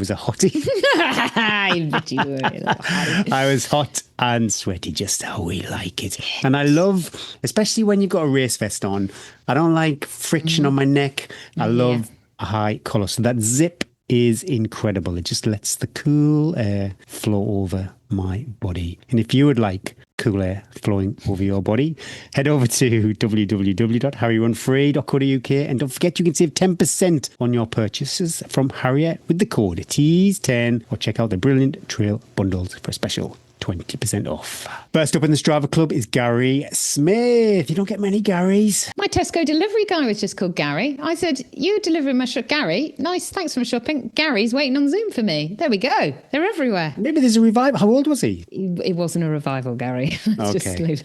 bet you were a little hottie. I was hot and sweaty, just how we like it. And I love, especially when you've got a race vest on, I don't like friction on my neck. I love a high collar. So that zip is incredible. It just lets the cool air flow over my body. And if you would like cool air flowing over your body, head over to www.harrierunfree.co.uk, and don't forget you can save 10% on your purchases from Harrier with the code TEAS10, or check out the brilliant trail bundles for a special 20% off. First up in the Strava Club is Gary Smith. You don't get many Garys. My Tesco delivery guy was just called Gary. I said, you delivering my Gary? Nice, thanks for my shopping. Gary's waiting on Zoom for me. There we go. They're everywhere. Maybe there's a revival. How old was he? It wasn't a revival, Gary. Okay.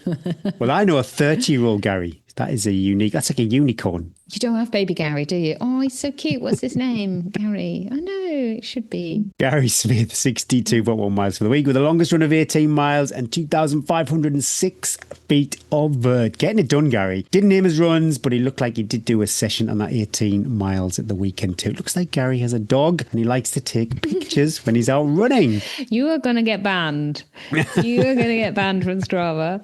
Well, I know a 30-year-old Gary. That's like a unicorn. You don't have baby Gary, do you? Oh, he's so cute. What's his name? Gary. I know, it should be. Gary Smith, 62.1 miles for the week, with the longest run of 18 miles and 2,506 feet of vert. Getting it done, Gary. Didn't name his runs, but he looked like he did do a session on that 18 miles at the weekend too. It looks like Gary has a dog and he likes to take pictures when he's out running. You are going to get banned. You are going to get banned from Strava.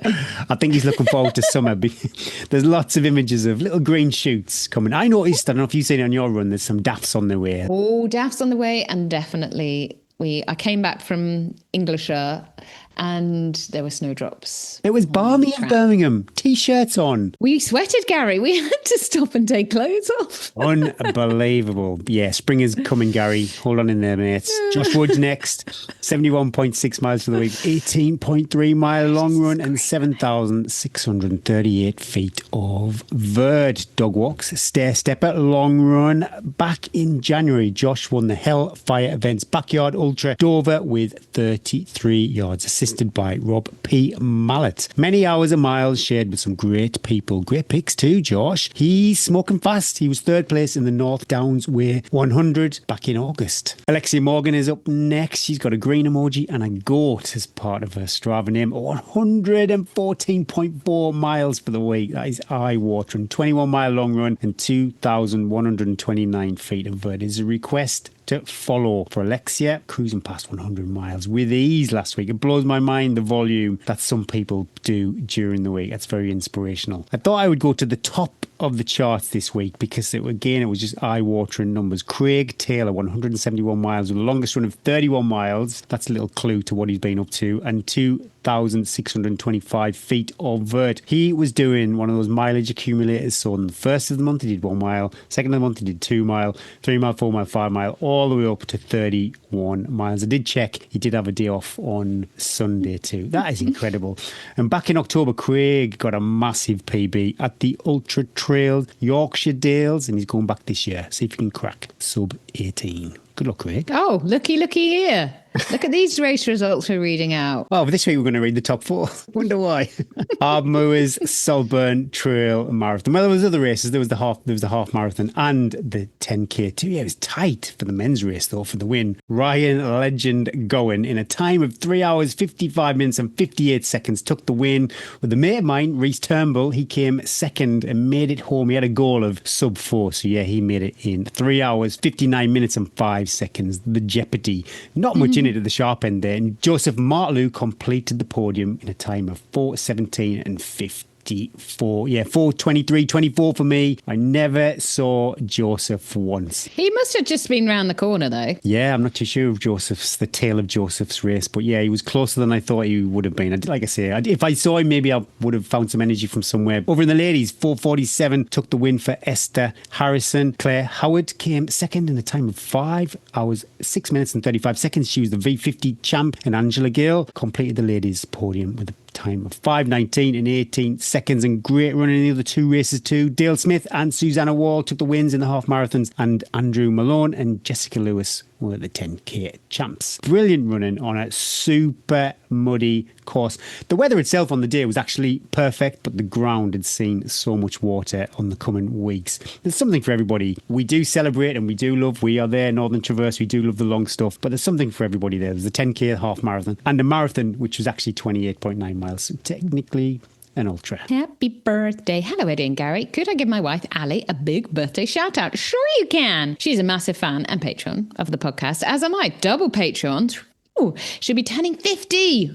I think he's looking forward to summer. There's lots of images of little green shoots coming. I noticed, I don't know if you've seen it on your run, there's some daffs on the way. Oh, daffs on the way, and definitely I came back from Englisher and there were snowdrops. It was balmy in Birmingham. T-shirts on. We sweated, Gary. We had to stop and take clothes off. Unbelievable. Yeah, spring is coming, Gary. Hold on in there, mates. Josh Wood's next. 71.6 miles for the week. 18.3 mile long run and 7,638 feet of vert. Dog walks, stair stepper, long run. Back in January, Josh won the Hellfire Events Backyard Ultra Dover with 33 yards, assisted by Rob P. Mallet. Many hours and miles shared with some great people. Great picks too, Josh. He's smoking fast. He was third place in the North Downs Way 100 back in August. Alexia Morgan is up next. She's got a green emoji and a goat as part of her Strava name. 114.4 miles for the week. That is eye-watering. 21 mile long run and 2,129 feet of vert. Is a request to follow for Alexia, cruising past 100 miles with ease last week. It blows my mind the volume that some people do during the week. That's very inspirational. I thought I would go to the top of the charts this week because it was just eye-watering numbers. Craig Taylor, 171 miles with the longest run of 31 miles. That's a little clue to what he's been up to. And 2,625 feet of vert. He was doing one of those mileage accumulators. So on the first of the month, he did 1 mile. Second of the month, he did 2 mile, 3 mile, 4 mile, 5 mile, all the way up to 31 miles. I did check. He did have a day off on Sunday too. That is incredible. And back in October, Craig got a massive PB at the Ultra Trail Yorkshire Dales, and he's going back this year. See if he can crack sub 18. Good luck, Craig. Oh, looky here. Look at these race results we're reading out. Oh, but this week we're going to read the top 4. Wonder why. Hardmoors Saltburn Trail Marathon. Well, there was other races. There was the half marathon and the 10K too. Yeah, it was tight for the men's race though for the win. Ryan Legend going in a time of 3 hours, 55 minutes and 58 seconds took the win. With a mate of mine, Reece Turnbull, he came second and made it home. He had a goal of sub 4. So yeah, he made it in 3 hours, 59 minutes and 5 seconds. The jeopardy. Not much in it at the sharp end there. And Joseph Martlew completed the podium in a time of 4:17 and 54. Yeah, 4:23:24 for me. I never saw Joseph once. He must have just been round the corner though. Yeah, I'm not too sure of the tail of Joseph's race, but yeah, he was closer than I thought he would have been. Like I say, if I saw him, maybe I would have found some energy from somewhere. Over in the ladies, 4:47 took the win for Esther Harrison. Claire Howard came second in a time of 5 hours, 6 minutes and 35 seconds. She was the V50 champ, and Angela Gill completed the ladies' podium with a time of 5:19 and 18 seconds, and great running in the other 2 races too. Dale Smith and Susanna Wall took the wins in the half marathons, and Andrew Malone and Jessica Lewis were the 10K champs. Brilliant running on a super muddy course. The weather itself on the day was actually perfect, but the ground had seen so much water on the coming weeks. There's something for everybody. We do celebrate and we do love. We are there, Northern Traverse. We do love the long stuff, but there's something for everybody there. There's the 10K half marathon and the marathon, which was actually 28.9 miles. So technically an ultra. Happy birthday. Hello, Eddie and Gary. Could I give my wife, Ali, a big birthday shout out? Sure you can. She's a massive fan and patron of the podcast, as am I. Double patrons. Ooh, she'll be turning 50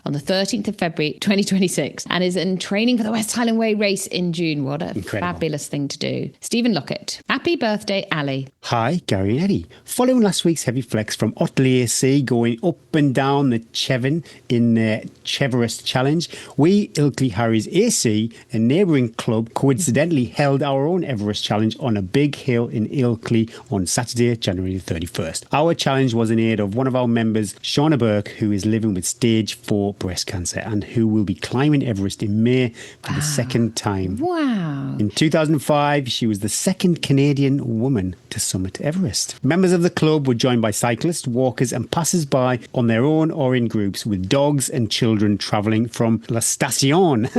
on the 13th of February 2026 and is in training for the West Highland Way race in June. What a fabulous thing to do. Stephen Lockett. Happy birthday, Ali. Hi, Gary and Eddie. Following last week's heavy flex from Otley AC going up and down the Chevin in the Cheverest Challenge, we, Ilkley Harry's AC, a neighbouring club, coincidentally held our own Everest Challenge on a big hill in Ilkley on Saturday, January the 31st. Our challenge was in aid of one of our members, Shauna Burke, who is living with stage 4 breast cancer and who will be climbing Everest in May for the second time. Wow. In 2005, she was the second Canadian woman to summit Everest. Members of the club were joined by cyclists, walkers and passers-by on their own or in groups, with dogs and children travelling from La Station,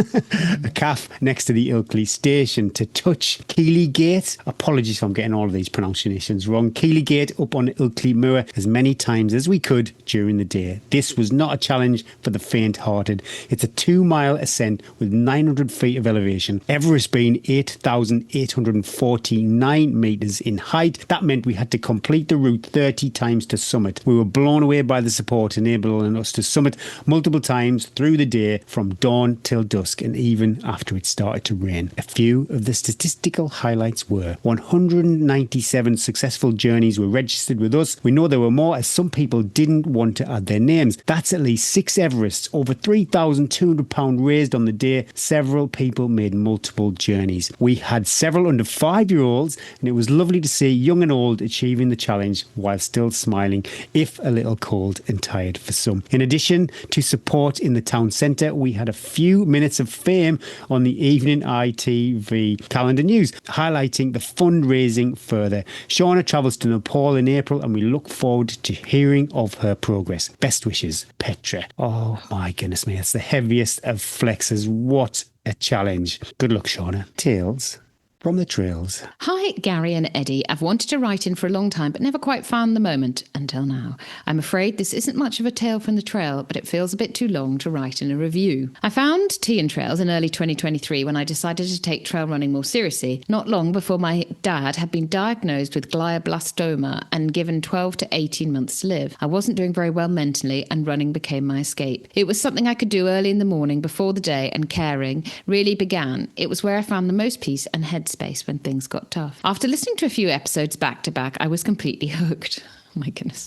a calf next to the Ilkley station, to touch Keeley Gate. Apologies if I'm getting all of these pronunciations wrong. Keeley Gate up on Ilkley Moor as many times as we could during the day. This was not a challenge for the faint-hearted. It's a 2-mile ascent with 900 feet of elevation. Everest being 8,849 metres in height. That meant we had to complete the route 30 times to summit. We were blown away by the support, enabling us to summit multiple times through the day from dawn till dusk and even after it started to rain. A few of the statistical highlights were 197 successful journeys were registered with us. We know there were more as some people didn't want to add their names. That's at least 6 Everests, over £3,200 raised on the day. Several people made multiple journeys. We had several under 5-year-olds, and it was lovely to see young and old achieving the challenge while still smiling, if a little cold and tired for some. In addition to support in the town centre, we had a few minutes of fame on the evening ITV calendar news, highlighting the fundraising further. Shauna travels to Nepal in April, and we look forward to hearing of her progress. Best wishes, Petra. Oh my goodness me, it's the heaviest of flexes. What a challenge. Good luck, Shauna. Tails. from the trails. Hi, Gary and Eddie. I've wanted to write in for a long time, but never quite found the moment until now. I'm afraid this isn't much of a tale from the trail, but it feels a bit too long to write in a review. I found tea and trails in early 2023 when I decided to take trail running more seriously, not long before my dad had been diagnosed with glioblastoma and given 12 to 18 months to live. I wasn't doing very well mentally, and running became my escape. It was something I could do early in the morning before the day and caring really began. It was where I found the most peace and headspace when things got tough. After listening to a few episodes back to back, I was completely hooked. Oh my goodness.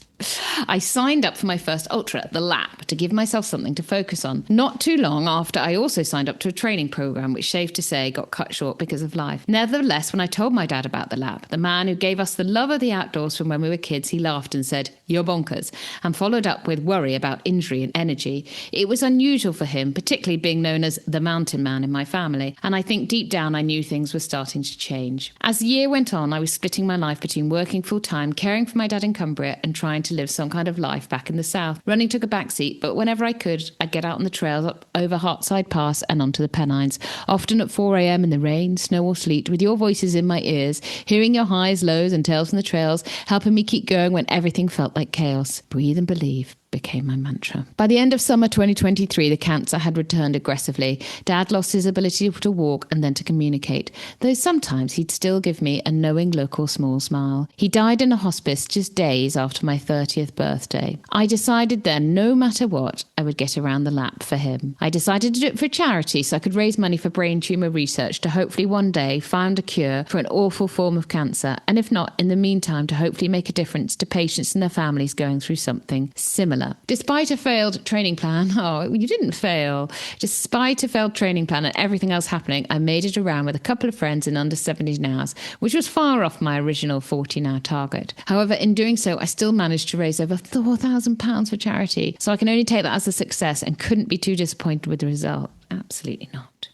I signed up for my first ultra, the lap, to give myself something to focus on. Not too long after, I also signed up to a training program, which, safe to say, got cut short because of life. Nevertheless, when I told my dad about the lap, the man who gave us the love of the outdoors from when we were kids, he laughed and said, "You're bonkers," and followed up with worry about injury and energy. It was unusual for him, particularly being known as the mountain man in my family, and I think deep down I knew things were starting to change. As the year went on, I was splitting my life between working full-time, caring for my dad in Cumbria, and trying to live some kind of life back in the south. Running took a backseat, but whenever I could, I'd get out on the trails up over Hartside Pass and onto the Pennines, often at 4 a.m. in the rain, snow or sleet, with your voices in my ears, hearing your highs, lows and tales from the trails, helping me keep going when everything felt like chaos. Breathe and believe became my mantra. By the end of summer 2023, the cancer had returned aggressively. Dad lost his ability to walk and then to communicate, though sometimes he'd still give me a knowing look or small smile. He died in a hospice just days after my 30th birthday. I decided then, no matter what, I would get around the lap for him. I decided to do it for charity so I could raise money for brain tumour research to hopefully one day find a cure for an awful form of cancer, and if not, in the meantime, to hopefully make a difference to patients and their families going through something similar. Despite a failed training plan, you didn't fail. Despite a failed training plan and everything else happening, I made it around with a couple of friends in under 17 hours, which was far off my original 14-hour target. However, in doing so, I still managed to raise over £4,000 for charity, so I can only take that as a success and couldn't be too disappointed with the result. Absolutely not.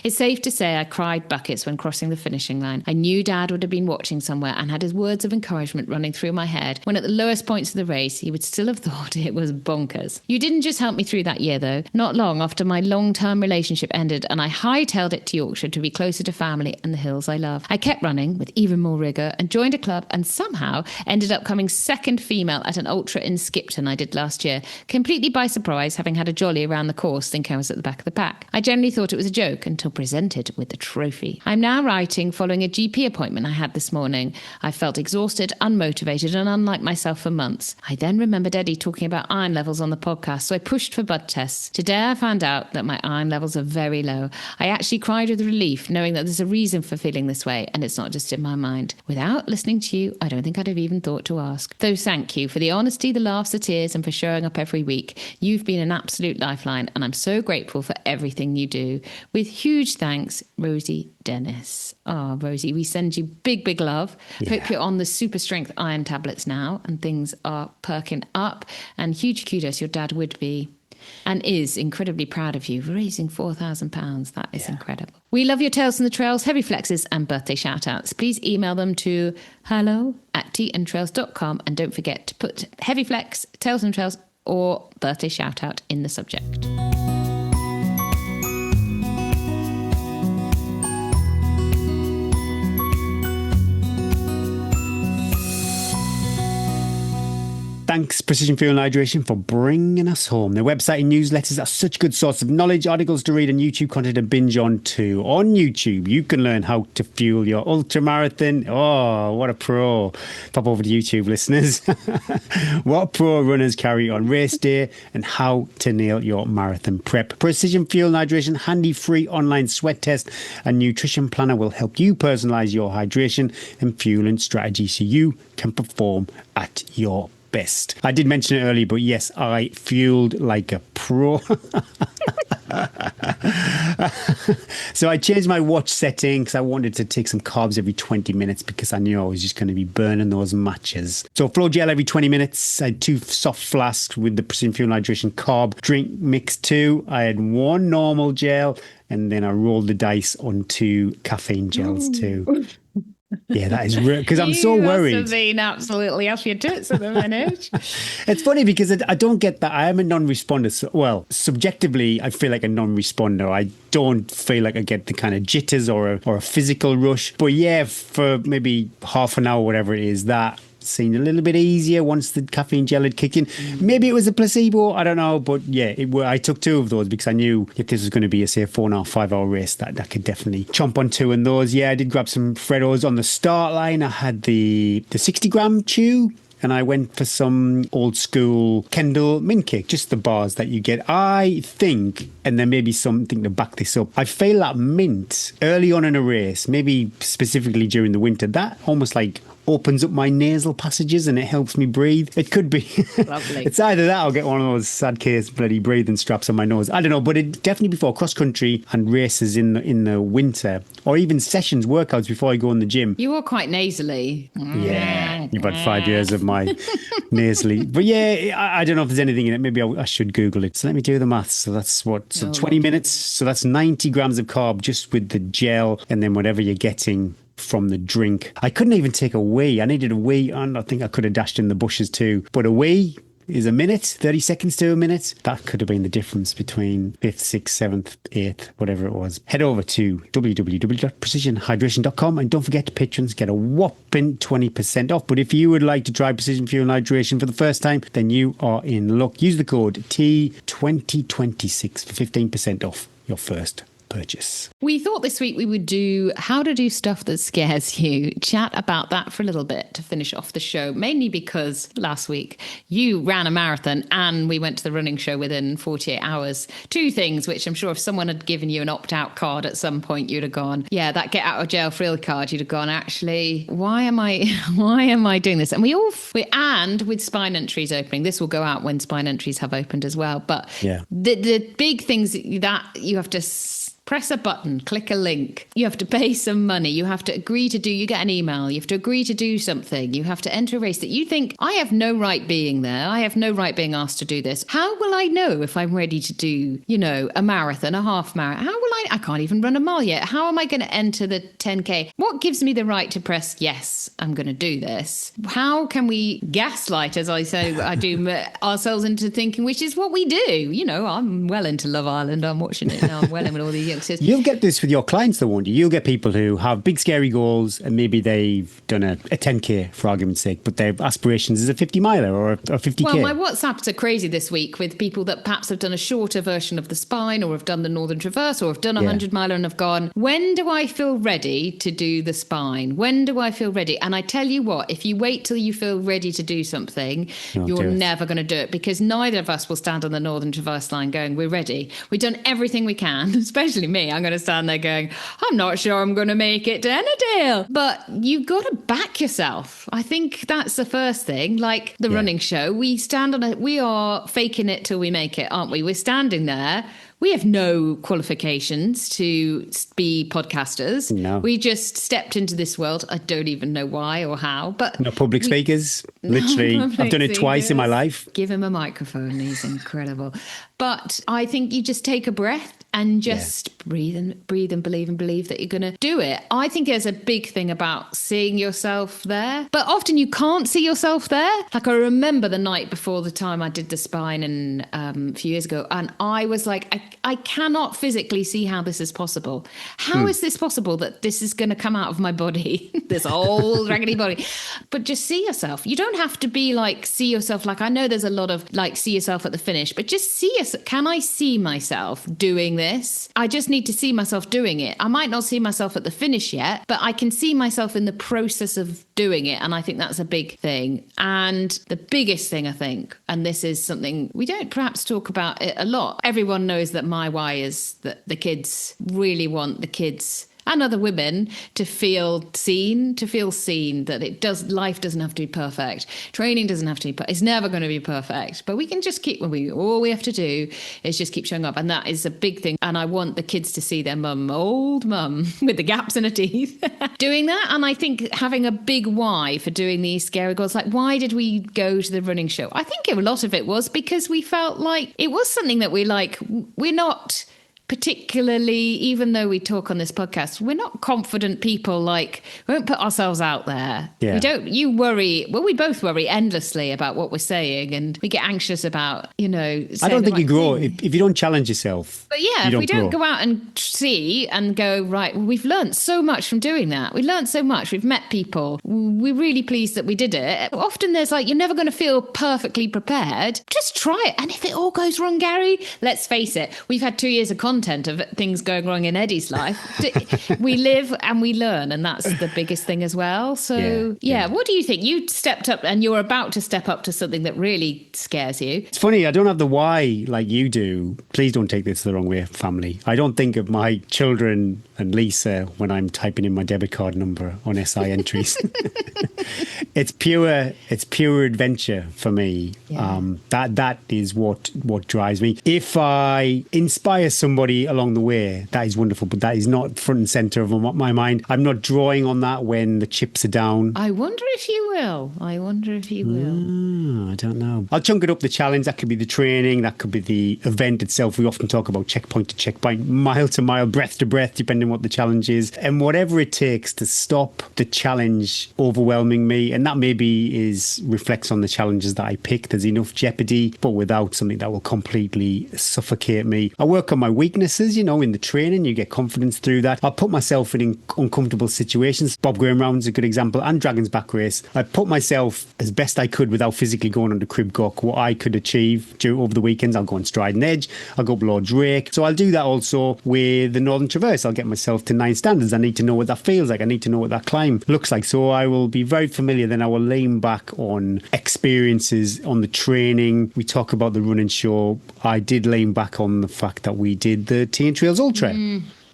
It's safe to say I cried buckets when crossing the finishing line. I knew Dad would have been watching somewhere and had his words of encouragement running through my head when at the lowest points of the race he would still have thought it was bonkers. You didn't just help me through that year though. Not long after my long-term relationship ended and I hightailed it to Yorkshire to be closer to family and the hills I love. I kept running with even more rigour and joined a club and somehow ended up coming second female at an ultra in Skipton I did last year, completely by surprise, having had a jolly around the course thinking I was at the back of the pack. I generally thought it was a joke until presented with the trophy. I'm now writing following a GP appointment I had this morning. I felt exhausted, unmotivated and unlike myself for months. I then remembered Eddie talking about iron levels on the podcast, so I pushed for blood tests. Today I found out that my iron levels are very low. I actually cried with relief knowing that there's a reason for feeling this way and it's not just in my mind. Without listening to you, I don't think I'd have even thought to ask. Though thank you for the honesty, the laughs, the tears and for showing up every week. You've been an absolute lifeline and I'm so grateful for everything you do. With huge thanks, Rosie Dennis. Oh, Rosie, we send you big, big love. Yeah. Hope you're on the super strength iron tablets now and things are perking up. And huge kudos, your dad would be and is incredibly proud of you, raising £4,000. That is incredible. We love your tales from the trails, heavy flexes and birthday shout-outs. Please email them to hello@teaandtrails.com and don't forget to put heavy flex, tales from trails or birthday shout-out in the subject. Thanks, Precision Fuel and Hydration, for bringing us home. Their website and newsletters are such a good source of knowledge, articles to read and YouTube content to binge on too. On YouTube, you can learn how to fuel your ultra marathon. Oh, what a pro. Pop over to YouTube, listeners. What pro runners carry on race day and how to nail your marathon prep. Precision Fuel and Hydration, handy free online sweat test and nutrition planner will help you personalize your hydration and fueling strategy so you can perform at your best. I did mention it earlier, but yes, I fueled like a pro. So I changed my watch setting because I wanted to take some carbs every 20 minutes because I knew I was just going to be burning those matches. So flow gel every 20 minutes. I had 2 soft flasks with the Precision Fuel and Hydration carb drink mix too. I had 1 normal gel and then I rolled the dice on 2 caffeine gels too. Yeah, that is real, because I'm so You worried. must have been absolutely off your tits at the minute. It's funny because I don't get that. I am a non-responder. So, well, subjectively, I feel like a non-responder. I don't feel like I get the kind of jitters or a physical rush. But yeah, for maybe half an hour, whatever it is, that seemed a little bit easier once the caffeine gel had kicked in. Maybe it was a placebo, I don't know. But yeah, I took 2 of those because I knew if this was going to be a, say, 4.5, 5 hour race, that I could definitely chomp on 2 of those. Yeah, I did grab some Freddos on the start line. I had the 60 gram chew. And I went for some old school Kendall mint cake, just the bars that you get. I think, and there may be something to back this up, I feel that mint early on in a race, maybe specifically during the winter, that almost like opens up my nasal passages and it helps me breathe. It could be. Lovely. It's either that or get one of those sad case bloody breathing straps on my nose. I don't know, but it definitely before cross country and races in the winter, or even sessions, workouts before I go in the gym. You are quite nasally. Yeah, you've had 5 years of my nasally. But yeah, I don't know if there's anything in it. Maybe I should Google it. So let me do the maths. So that's what? So 20 minutes. So that's 90 grams of carb just with the gel and then whatever you're getting from the drink. I couldn't even take a wee. I needed a wee, and I think I could have dashed in the bushes too. But a wee is a minute, 30 seconds to a minute. That could have been the difference between 5th, 6th, 7th, 8th, whatever it was. Head over to www.precisionhydration.com and don't forget, patrons get a whopping 20% off. But if you would like to try Precision Fuel Hydration for the first time, then you are in luck. Use the code T2026 for 15% off your first purchase. We thought this week we would do how to do stuff that scares you. Chat about that for a little bit to finish off the show, mainly because last week you ran a marathon and we went to the running show within 48 hours. 2 things which I'm sure if someone had given you an opt-out card at some point, you'd have gone, yeah, that get out of jail free card, you'd have gone, actually, why am I doing this? And and with spine entries opening, this will go out when spine entries have opened as well. But yeah, the big things that you have to press a button, click a link. You have to pay some money. You have to agree to do, you get an email. You have to agree to do something. You have to enter a race that you think, I have no right being there. I have no right being asked to do this. How will I know if I'm ready to do, a marathon, a half marathon? How will I can't even run a mile yet. How am I going to enter the 10K? What gives me the right to press, yes, I'm going to do this? How can we gaslight, as I say, I do ourselves into thinking, which is what we do. I'm well into Love Island. I'm watching it now. I'm well in with all the youngsters. You'll get this with your clients though, won't you? You'll get people who have big scary goals and maybe they've done a 10K for argument's sake, but their aspirations is a 50 miler or a 50K. Well, my WhatsApps are crazy this week with people that perhaps have done a shorter version of the spine or have done the Northern Traverse or have done a 100 miler and have gone, when do I feel ready to do the spine? When do I feel ready? And I tell you what, if you wait till you feel ready to do something, you're never going to do it, because neither of us will stand on the Northern Traverse line going, we're ready. We've done everything we can, especially me. I'm going to stand there going, I'm not sure I'm going to make it to Ennerdale. But you've got to back yourself. I think that's the first thing. Like the running show, we are faking it till we make it, aren't we? We're standing there. We have no qualifications to be podcasters. No. We just stepped into this world. I don't even know why or how. But no public speakers. Literally, I've done it twice in my life. Give him a microphone. He's incredible. But I think you just take a breath and just breathe and believe that you're going to do it. I think there's a big thing about seeing yourself there, but often you can't see yourself there. Like I remember the night before the time I did the spine and a few years ago, and I was like, I cannot physically see how this is possible. How is this possible that this is going to come out of my body, this whole raggedy body? But just see yourself. You don't have to be like, see yourself. Like I know there's a lot of like, see yourself at the finish, but just see yourself. Can I see myself doing this? I just need to see myself doing it. I might not see myself at the finish yet, but I can see myself in the process of doing it. And I think that's a big thing. And the biggest thing, I think, and this is something we don't perhaps talk about it a lot. Everyone knows that my why is that the kids really want the kids and other women to feel seen, that life doesn't have to be perfect. Training doesn't have to be it's never going to be perfect, but we can just all we have to do is just keep showing up. And that is a big thing. And I want the kids to see their old mum with the gaps in her teeth doing that. And I think having a big why for doing these scary goals, like why did we go to the running show? I think a lot of it was because we felt like it was something that we're not particularly, even though we talk on this podcast, we're not confident people. Like, we won't put ourselves out there. Yeah. We don't. You worry. Well, we both worry endlessly about what we're saying, and we get anxious about, I don't think you grow if you don't challenge yourself. But yeah, if we don't go out and see and go, right, well, we've learned so much from doing that. We learned so much. We've met people. We're really pleased that we did it. Often there's like, you're never going to feel perfectly prepared. Just try it. And if it all goes wrong, Gary, let's face it, we've had 2 years of content of things going wrong in Eddie's life. We live and we learn, and that's the biggest thing as well. So yeah, what do you think? You stepped up and you're about to step up to something that really scares you. It's funny, I don't have the why like you do. Please don't take this the wrong way, family. I don't think of my children and Lisa when I'm typing in my debit card number on SI entries. It's pure adventure for me. Yeah. That is what drives me. If I inspire somebody along the way, that is wonderful, but that is not front and center of my mind. I'm not drawing on that when the chips are down. I wonder if you will. I don't know. I'll chunk it up, the challenge. That could be the training, that could be the event itself. We often talk about checkpoint to checkpoint, mile to mile, breath to breath, depending on what the challenge is. And whatever it takes to stop the challenge overwhelming me. And that maybe reflects on the challenges that I pick. There's enough jeopardy, but without something that will completely suffocate me. I work on my weaknesses, in the training. You get confidence through that. I put myself in uncomfortable situations. Bob Graham Round's a good example, and Dragon's Back Race. I put myself as best I could without physically going on the crib gawk, what I could achieve over the weekends. I'll go on Stride and Edge. I'll go up Lord's Rake. So I'll do that also with the Northern Traverse. I'll get myself to 9 standards. I need to know what that feels like. I need to know what that climb looks like. So I will be very familiar. Then I will lean back on experiences, on the training. We talk about the running show. I did lean back on the fact that we did the Teen Trails Ultra.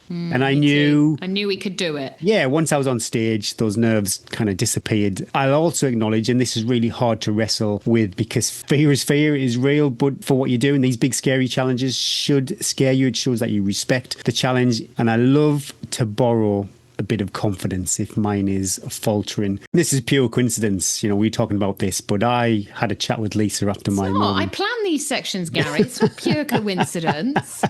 And I knew we could do it. Yeah, once I was on stage, those nerves kind of disappeared. I'll also acknowledge, and this is really hard to wrestle with because fear is real, but for what you're doing, these big scary challenges should scare you. It shows that you respect the challenge. And I love to borrow a bit of confidence if mine is faltering. This is pure coincidence. We were talking about this, but I had a chat with Lisa after my run. I plan these sections, Gary. It's not pure coincidence.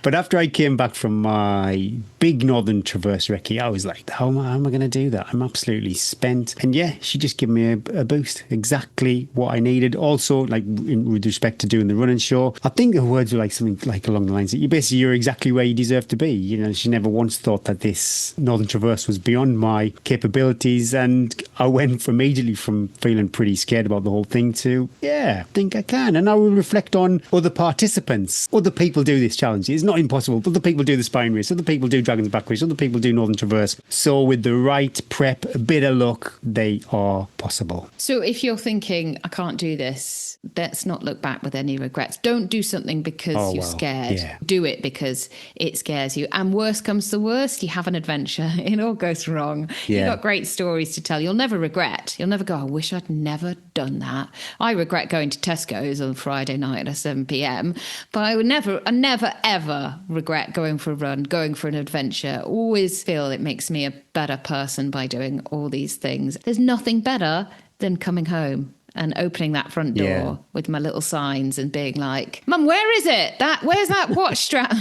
But after I came back from my big Northern Traverse recce, I was like, how am I going to do that? I'm absolutely spent. And yeah, she just gave me a boost. Exactly what I needed. Also, like with respect to doing the running show, I think the words were like something like along the lines that you're exactly where you deserve to be. She never once thought that this Northern Traverse was beyond my capabilities, and I went immediately from feeling pretty scared about the whole thing to, yeah, I think I can. And I will reflect on other participants. Other people do this challenge. It's not impossible. Other people do the Spine Race. Other people do Dragon's Back Race. Other people do Northern Traverse. So with the right prep, a bit of luck, they are possible. So if you're thinking, I can't do this, let's not look back with any regrets. Don't do something because you're scared. Yeah. Do it because it scares you. And worst comes to worst, you have an adventure. It all goes wrong. Yeah. You've got great stories to tell. You'll never regret. You'll never go, I wish I'd never done that. I regret going to Tesco's on Friday night at 7 p.m. But I never, ever regret going for a run, going for an adventure. Always feel it makes me a better person by doing all these things. There's nothing better than coming home and opening that front door with my little signs and being like, Mum, where is it? Where's that watch strap?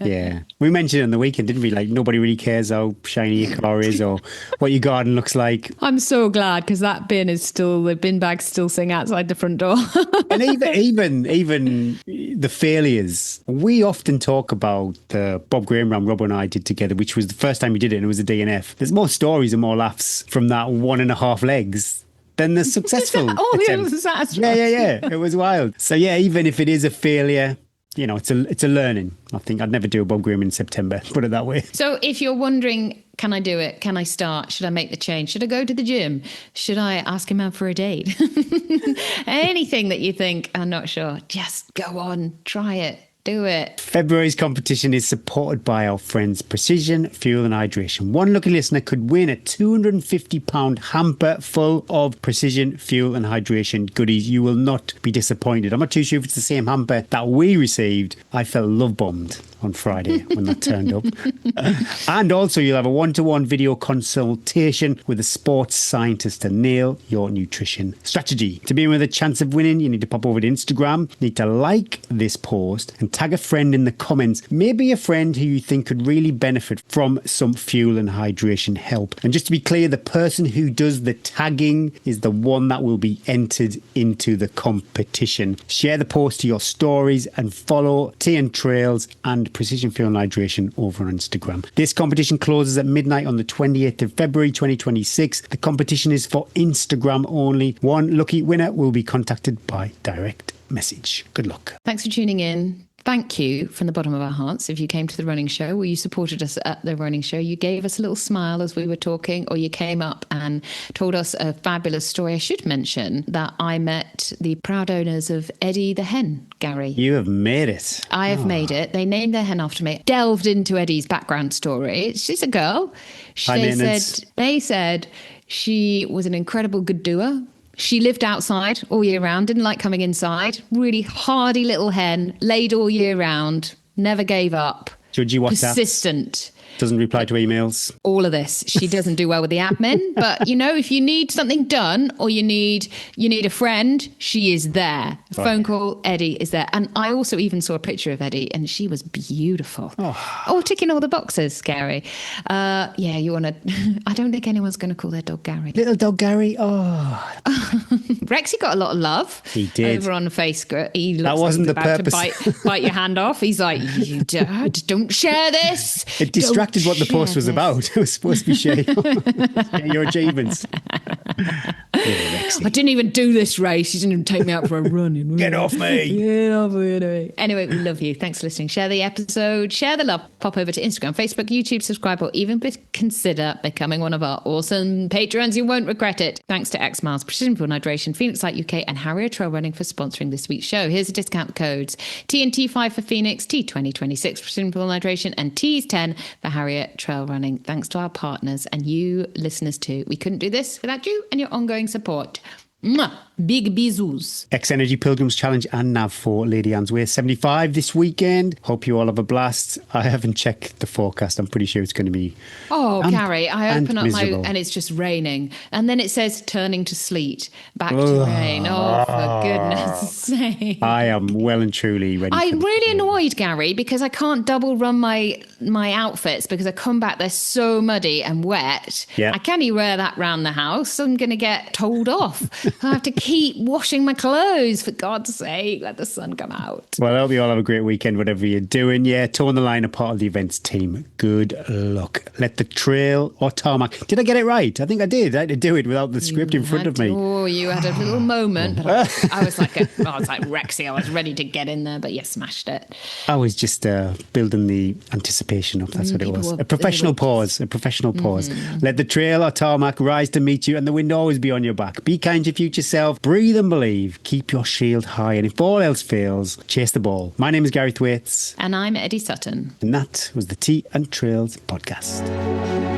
Yeah. We mentioned it on the weekend, didn't we? Like, nobody really cares how shiny your car is or what your garden looks like. I'm so glad because that the bin bag's still sitting outside the front door. And even the failures. We often talk about the Bob Graham run Rob and I did together, which was the first time we did it, and it was a DNF. There's more stories and more laughs from that 1.5 legs than the successful attempts. Yeah. It was wild. So yeah, even if it is a failure, it's a learning. I think I'd never do a Bob Graham in September, put it that way. So if you're wondering, can I do it? Can I start? Should I make the change? Should I go to the gym? Should I ask him out for a date? Anything that you think, I'm not sure, just go on, try it. Do it. February's competition is supported by our friends Precision Fuel and Hydration. One lucky listener could win a £250 hamper full of Precision Fuel and Hydration goodies. You will not be disappointed. I'm not too sure if it's the same hamper that we received. I felt love bombed on Friday when that turned up. And also you'll have a one-to-one video consultation with a sports scientist to nail your nutrition strategy. To be in with a chance of winning, you need to pop over to Instagram, you need to like this post and tag a friend in the comments. Maybe a friend who you think could really benefit from some fuel and hydration help. And just to be clear, the person who does the tagging is the one that will be entered into the competition. Share the post to your stories and follow TN Trails and Precision Fuel and Hydration over on Instagram. This competition closes at midnight on the 28th of February 2026. The competition is for Instagram only. One lucky winner will be contacted by direct message. Good luck. Thanks for tuning in. Thank you from the bottom of our hearts. If you came to the running show or you supported us at the running show, you gave us a little smile as we were talking, or you came up and told us a fabulous story. I should mention that I met the proud owners of Eddie the hen, Gary. You have made it. I have made it. They named their hen after me. Delved into Eddie's background story. She's a girl. They said she was an incredible good doer. She lived outside all year round, didn't like coming inside. Really hardy little hen, laid all year round, never gave up. Judgy WhatsApp. Persistent. Doesn't reply to emails. All of this. She doesn't do well with the admin. But, you know, if you need something done or you need a friend, she is there. Phone call, Eddie is there. And I also even saw a picture of Eddie and she was beautiful. Oh, ticking all the boxes, Gary. You want to... I don't think anyone's going to call their dog Gary. Little dog Gary. Oh. Rexy got a lot of love. He did. Over on Facebook. He that looks wasn't like the he's purpose. about to bite your hand off. He's like, you dad, don't share this. It distracted what the post was about. It was supposed to be share your achievements. I didn't even do this race. You didn't even take me out for a run. Get off me. Get off me. Anyway, we love you. Thanks for listening. Share the episode. Share the love. Pop over to Instagram, Facebook, YouTube, subscribe, or even consider becoming one of our awesome patrons. You won't regret it. Thanks to X Miles, Precision Fuel Hydration, Phoenix Light UK, and Harrier Trail Running for sponsoring this week's show. Here's the discount codes. TNT5 for Phoenix, T2026 for Precision Fuel Hydration, and T's10 for Harrier Trail Running. Thanks to our partners and you listeners too. We couldn't do this without you and your ongoing support. Mwah. Big bisous. X-Energy Pilgrims Challenge and Nav4 Lady Anne's Way 75 this weekend. Hope you all have a blast. I haven't checked the forecast. I'm pretty sure it's going to be Gary, I open up miserable. and it's just raining. And then it says turning to sleet, back to rain. Oh, for goodness sake. I am well and truly ready. I'm really annoyed, Gary, because I can't double run my outfits because I come back, they're so muddy and wet. Yeah. I can't even wear that round the house. I'm going to get told off. I have to keep washing my clothes, for God's sake. Let the sun come out. Well, I hope you all have a great weekend, whatever you're doing. Yeah, Towing the Line are part of the events team. Good luck. Let the trail or tarmac. Did I get it right? I think I did. I had to do it without the script in front of me. Oh, you had a little moment. But I was like Rexy. I was ready to get in there, but you smashed it. I was just building the anticipation up. That's what it was. A professional pause. Let the trail or tarmac rise to meet you and the wind always be on your back. Be kind to your future self. Breathe and believe. Keep your shield high. And if all else fails, chase the ball. My name is Gary Thwaites. And I'm Eddie Sutton. And that was the Tea and Trails podcast.